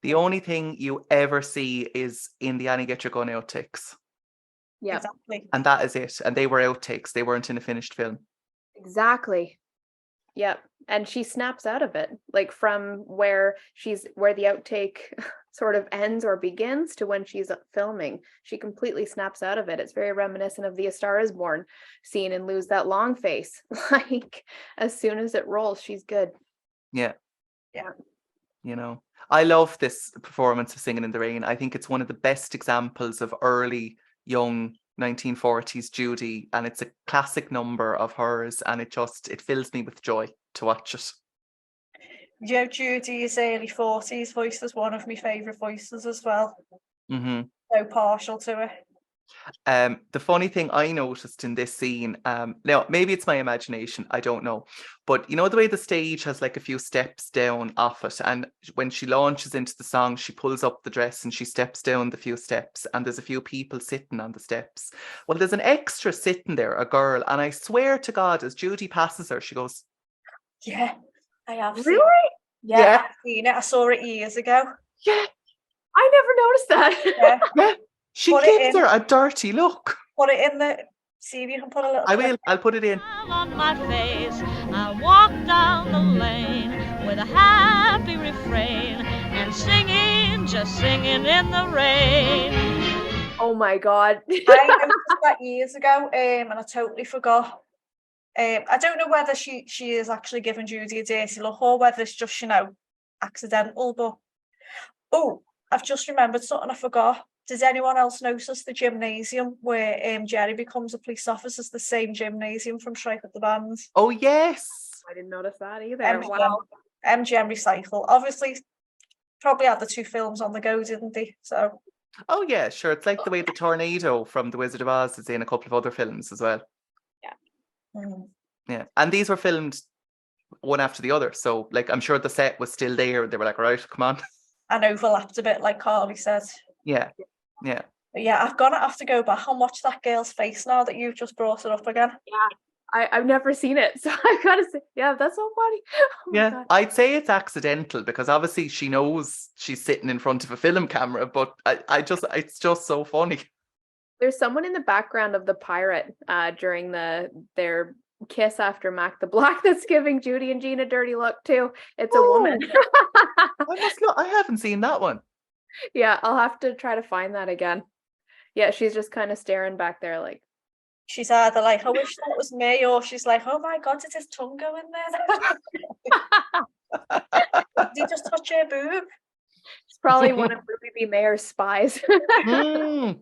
The only thing you ever see is in the Annie Get Your Gun outtakes. Yeah. Exactly. And that is it. And they were outtakes. They weren't in a finished film. Exactly. Yep. And she snaps out of it, like from where the outtake sort of ends or begins to when she's filming. She completely snaps out of it. It's very reminiscent of the A Star Is Born scene and Lose That Long Face. Like as soon as it rolls, she's good. Yeah. Yeah. You know, I love this performance of Singing in the Rain. I think it's one of the best examples of early, young 1940s Judy, and it's a classic number of hers, and it fills me with joy to watch it. Judy's early 40s voice is one of my favourite voices as well. Mm-hmm. So partial to it. The funny thing I noticed in this scene, now maybe it's my imagination, I don't know, but you know the way the stage has like a few steps down off it, and when she launches into the song, she pulls up the dress and she steps down the few steps, and there's a few people sitting on the steps. Well, there's an extra sitting there, a girl, and I swear to God, as Judy passes her, she goes, Yeah, I have seen Really? it. Yeah, Yeah. I've seen it. I saw it years ago. yeah, I never noticed that. Yeah. yeah. She Put it gives in. her a dirty look. Put it in the. See if you can put a little. I will. I'll put it in. On my face, I walk down the lane with a happy refrain and singing, just singing in the rain. Oh my God. I noticed that years ago, and I totally forgot. I don't know whether she is actually giving Judy a dirty look or whether it's just accidental. But I've just remembered something I forgot. Did anyone else notice the gymnasium where Jerry becomes a police officer is the same gymnasium from Strike at the Band? Oh yes. I didn't notice that either. MGM, Wow. MGM Recycle. Obviously, probably had the two films on the go, didn't they? So. Oh yeah, sure. It's like the way the tornado from The Wizard of Oz is in a couple of other films as well. Mm. Yeah, and these were filmed one after the other, so like I'm sure the set was still there. They were like, right, come on. And overlapped a bit, like Carly said. Yeah. But yeah, I've gonna have to go back and watch that girl's face now that you've just brought it up again. I've never seen it, so I gotta say, yeah, that's so funny. Oh my Yeah, God. I'd say it's accidental because obviously she knows she's sitting in front of a film camera, but it's just so funny. There's someone in the background of the pirate during their kiss after Mac the Black that's giving Judy and Jean a dirty look too. It's a woman. I haven't seen that one. Yeah, I'll have to try to find that again. Yeah, she's just kind of staring back there like. She's either like, I wish that was me, or she's like, oh my God, did his tongue go in there? Did he just touch her boob? It's probably one of Ruby B. Mayer's spies. Mm.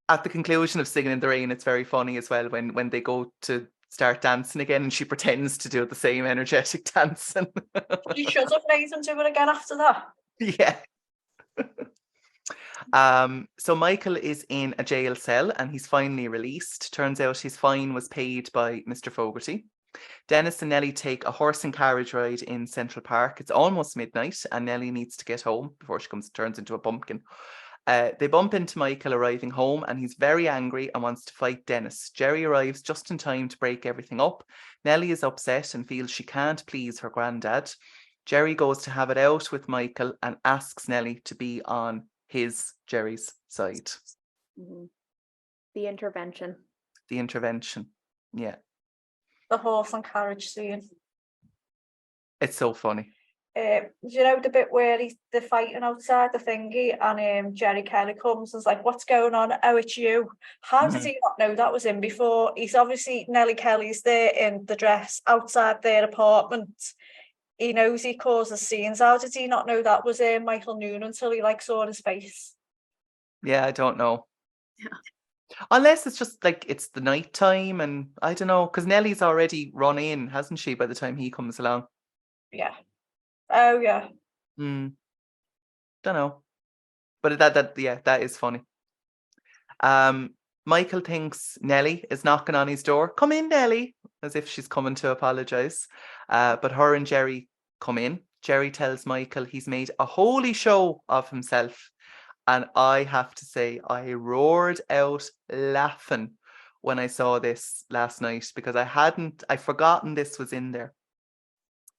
At the conclusion of Singing in the Rain, it's very funny as well when they go to start dancing again and she pretends to do the same energetic dancing. You should have made him do it again after that. Yeah. So Michael is in a jail cell and he's finally released. Turns out his fine was paid by Mr. Fogarty. Dennis and Nelly take a horse and carriage ride in Central Park. It's almost midnight and Nelly needs to get home before she turns into a pumpkin. They bump into Michael arriving home and he's very angry and wants to fight Dennis. Jerry arrives just in time to break everything up. Nelly is upset and feels she can't please her granddad. Jerry goes to have it out with Michael and asks Nelly to be on Jerry's side. Mm-hmm. The intervention. Yeah. The horse and carriage scene. It's so funny. You know the bit where they're fighting outside the thingy and Jerry Kelly comes and's like, what's going on? Oh, it's you. How did he not know that was him before? He's obviously, Nellie Kelly's there in the dress outside their apartment. He knows he causes scenes. How did he not know that was Michael Noonan until he saw his face? Yeah, I don't know. Yeah. Unless it's just like it's the night time and I don't know, because Nelly's already run in, hasn't she, by the time he comes along? Yeah. Oh yeah. Don't know. But that is funny. Michael thinks Nelly is knocking on his door. Come in, Nelly, as if she's coming to apologise. But her and Jerry come in. Jerry tells Michael he's made a holy show of himself. And I have to say, I roared out laughing when I saw this last night because I'd forgotten this was in there.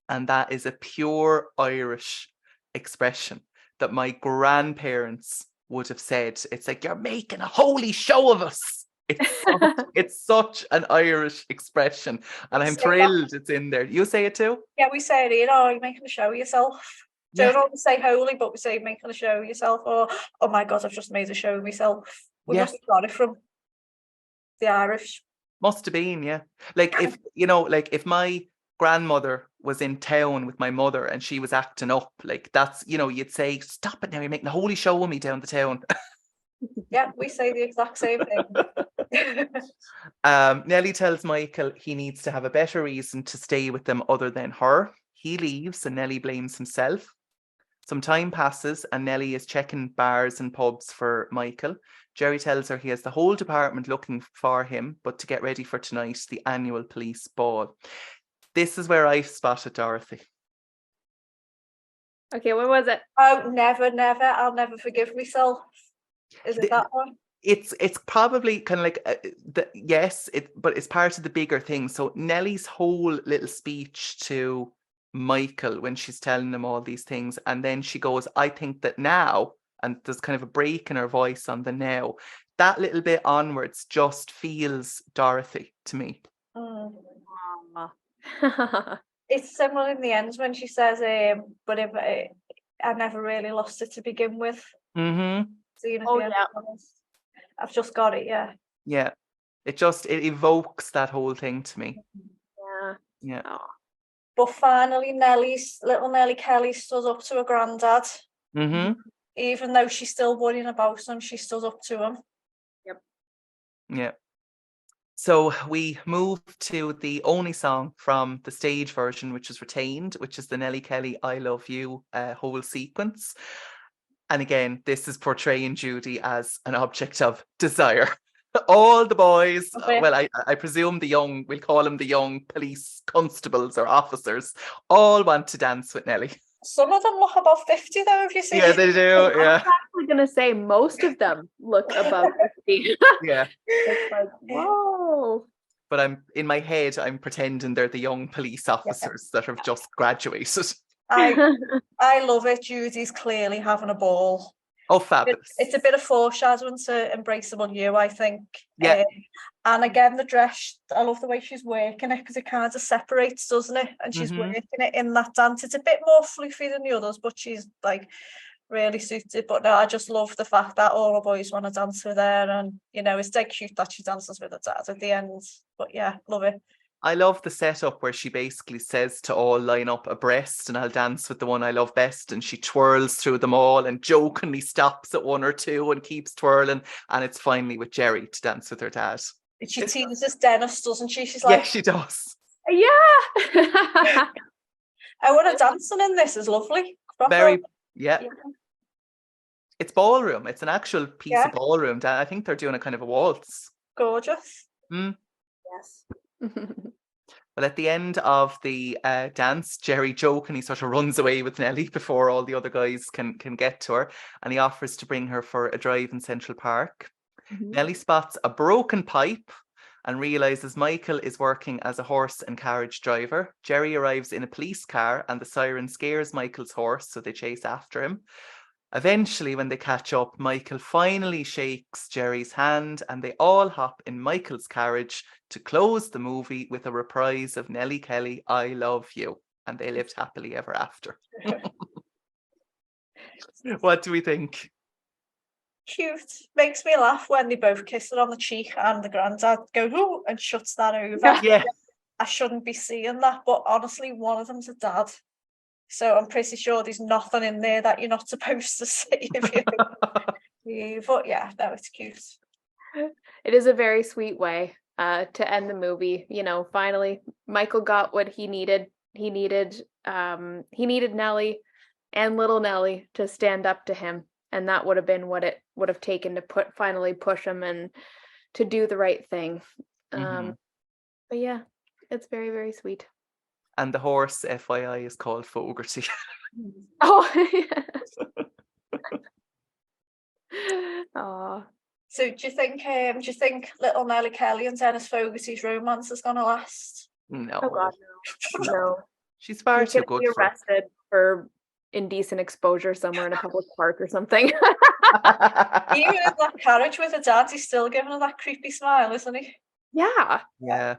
And that is a pure Irish expression that my grandparents would have said. It's like, you're making a holy show of us. It's such an Irish expression. And I'm thrilled it's in there. You say it too? Yeah, we say it, you're making a show of yourself. Don't always say holy, but we say making a show of yourself, or oh my God, I've just made a show of myself. We must have got it from the Irish. Must have been, yeah. Like if my grandmother was in town with my mother and she was acting up, like that's, you'd say, stop it now, you're making a holy show of me down the town. Yeah, we say the exact same thing. Nelly tells Michael he needs to have a better reason to stay with them other than her. He leaves and Nelly blames himself. Some time passes and Nelly is checking bars and pubs for Michael. Jerry tells her he has the whole department looking for him, but to get ready for tonight, the annual police ball. This is where I spotted Dorothy. Okay, what was it? Oh, never. I'll never forgive myself. Is it that one? It's probably kind of like but it's part of the bigger thing. So Nelly's whole little speech to Michael when she's telling him all these things, and then she goes, I think that now, and there's kind of a break in her voice on the now. That little bit onwards just feels Dorothy to me. It's similar in the end when she says, but if I never really lost it to begin with. Mm-hmm. I've just got it, yeah. Yeah. It evokes that whole thing to me. Yeah. Oh. But finally, little Nellie Kelly stood up to her granddad. Mm-hmm. Even though she's still worrying about him, she stood up to him. Yep. Yeah. So we move to the only song from the stage version, which is retained, which is the Nellie Kelly I Love You whole sequence. And again, this is portraying Judy as an object of desire. All the boys, well, I presume we'll call them the young police constables or officers, all want to dance with Nelly. Some of them look above 50 though, if you see. Yeah, they do, yeah. I'm actually going to say most of them look above 50. Yeah. It's like, whoa. But in my head, I'm pretending they're the young police officers that have just graduated. I love it. Judy's clearly having a ball. Oh, fabulous. It's a bit of foreshadowing to Embraceable You, I think. Yeah. And again, the dress, I love the way she's working it because it kind of separates, doesn't it? And she's working it in that dance. It's a bit more fluffy than the others, but she's like really suited. But no, I just love the fact that all the boys want to dance with her. And, it's dead cute that she dances with her dad at the end. But yeah, love it. I love the setup where she basically says to all line up abreast and I'll dance with the one I love best, and she twirls through them all and jokingly stops at one or two and keeps twirling, and it's finally with Jerry to dance with her dad. She teases Dennis, doesn't she? She's like, yeah, she does. Yeah. Our dancing in this is lovely. Very, yeah. It's ballroom. It's an actual piece of ballroom. I think they're doing a kind of a waltz. Gorgeous. Yes. Well, at the end of the dance, Jerry jokingly sort of runs away with Nelly before all the other guys can get to her, and he offers to bring her for a drive in Central Park. Nelly spots a broken pipe and realises Michael is working as a horse and carriage driver. Jerry arrives in a police car and the siren scares Michael's horse, so they chase after him. Eventually, when they catch up, Michael finally shakes Jerry's hand and they all hop in Michael's carriage to close the movie with a reprise of Nellie Kelly, I Love You. And they lived happily ever after. What do we think? Cute. Makes me laugh when they both kiss her on the cheek and the granddad goes, ooh, and shuts that over. Yeah. I shouldn't be seeing that, but honestly, one of them's a dad. So I'm pretty sure there's nothing in there that you're not supposed to see. But yeah, no, it's cute. It is a very sweet way to end the movie. Finally, Michael got what he needed. He needed Nelly and little Nelly to stand up to him, and that would have been what it would have taken to finally push him and to do the right thing. Mhm. But yeah, it's very, very sweet. And the horse, FYI, is called Fogarty. Oh, yeah. Aw. So do you think Little Nellie Kelly and Dennis Fogarty's romance is gonna last? Oh God, No. no. She's far He's too gonna good be for it. arrested for indecent exposure somewhere in a public park or something. Even in that carriage with her dad, he's still giving her that creepy smile, isn't he? Yeah. Yeah.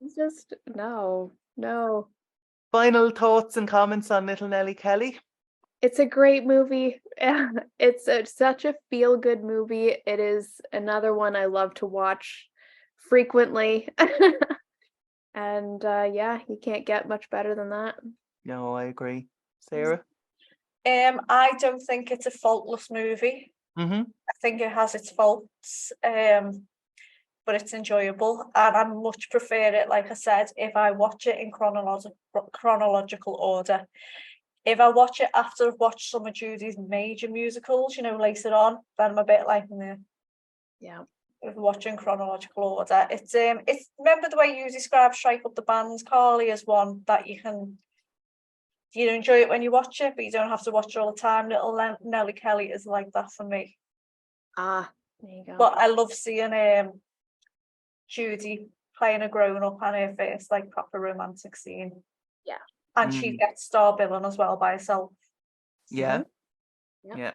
It's just no. Final thoughts and comments on Little Nellie Kelly? It's a great movie. It's such a feel-good movie. It is another one I love to watch frequently. And yeah, you can't get much better than that. No, I agree. Sarah? I don't think it's a faultless movie. Mm-hmm. I think it has its faults, but it's enjoyable, and I much prefer it, like I said, if I watch it in chronological order. If I watch it after I've watched some of Judy's major musicals, later on, then I'm a bit like, nah. Yeah. If we're watching chronological order, it's remember the way you described Strike Up the Band, Carly, as one that you enjoy it when you watch it, but you don't have to watch it all the time. Little Nellie Kelly is like that for me. Ah, there you go. But I love seeing Judy playing a grown up and her first like proper romantic scene. Yeah. And she gets star billing as well by herself. Yeah. Yep. Yeah.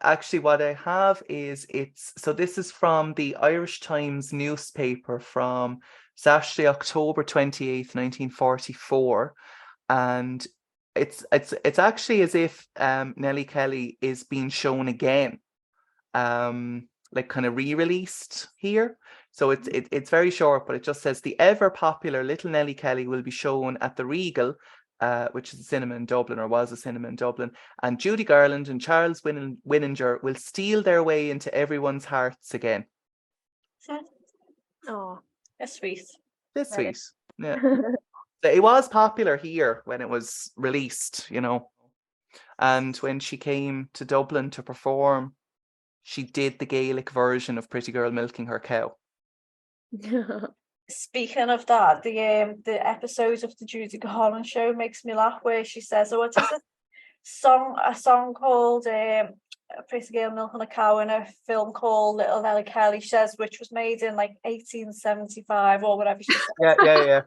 Actually, what I have is this is from the Irish Times newspaper from Saturday, October 28th, 1944. And it's actually as if Nellie Kelly is being shown again, like kind of re-released here. So it's very short, but it just says the ever popular Little Nellie Kelly will be shown at the Regal, which is a cinema in Dublin, or was a cinema in Dublin, and Judy Garland and Charles Winninger will steal their way into everyone's hearts again. Oh, that's sweet. That's sweet. Yeah. It was popular here when it was released, and when she came to Dublin to perform, she did the Gaelic version of Pretty Girl Milking Her Cow. Speaking of that, the episode of the Judy Garland show makes me laugh, where she says, "Oh, it's a song called Pretty Girl Milking a Cow," in a film called Little Nellie Kelly," she says, which was made in like 1875 or whatever she said. Yeah.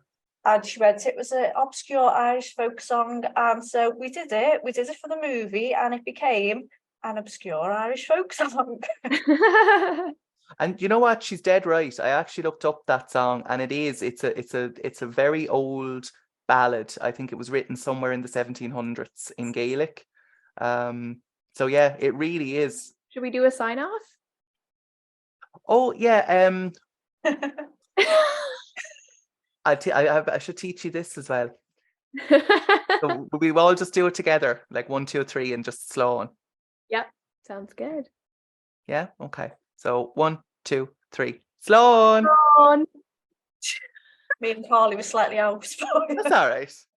And she went, it was an obscure Irish folk song, and so we did it for the movie, and it became an obscure Irish folk song. And you know what? She's dead right. I actually looked up that song, and it's a very old ballad. I think it was written somewhere in the 1700s in Gaelic. So yeah, it really is. Should we do a sign off? Oh yeah. I should teach you this as well. So we'll all just do it together, like 1, 2, 3, and just slow on. Yep, sounds good. Yeah. Okay. So 1, 2, 3, slow on. Me and Carly were slightly out. That's all right.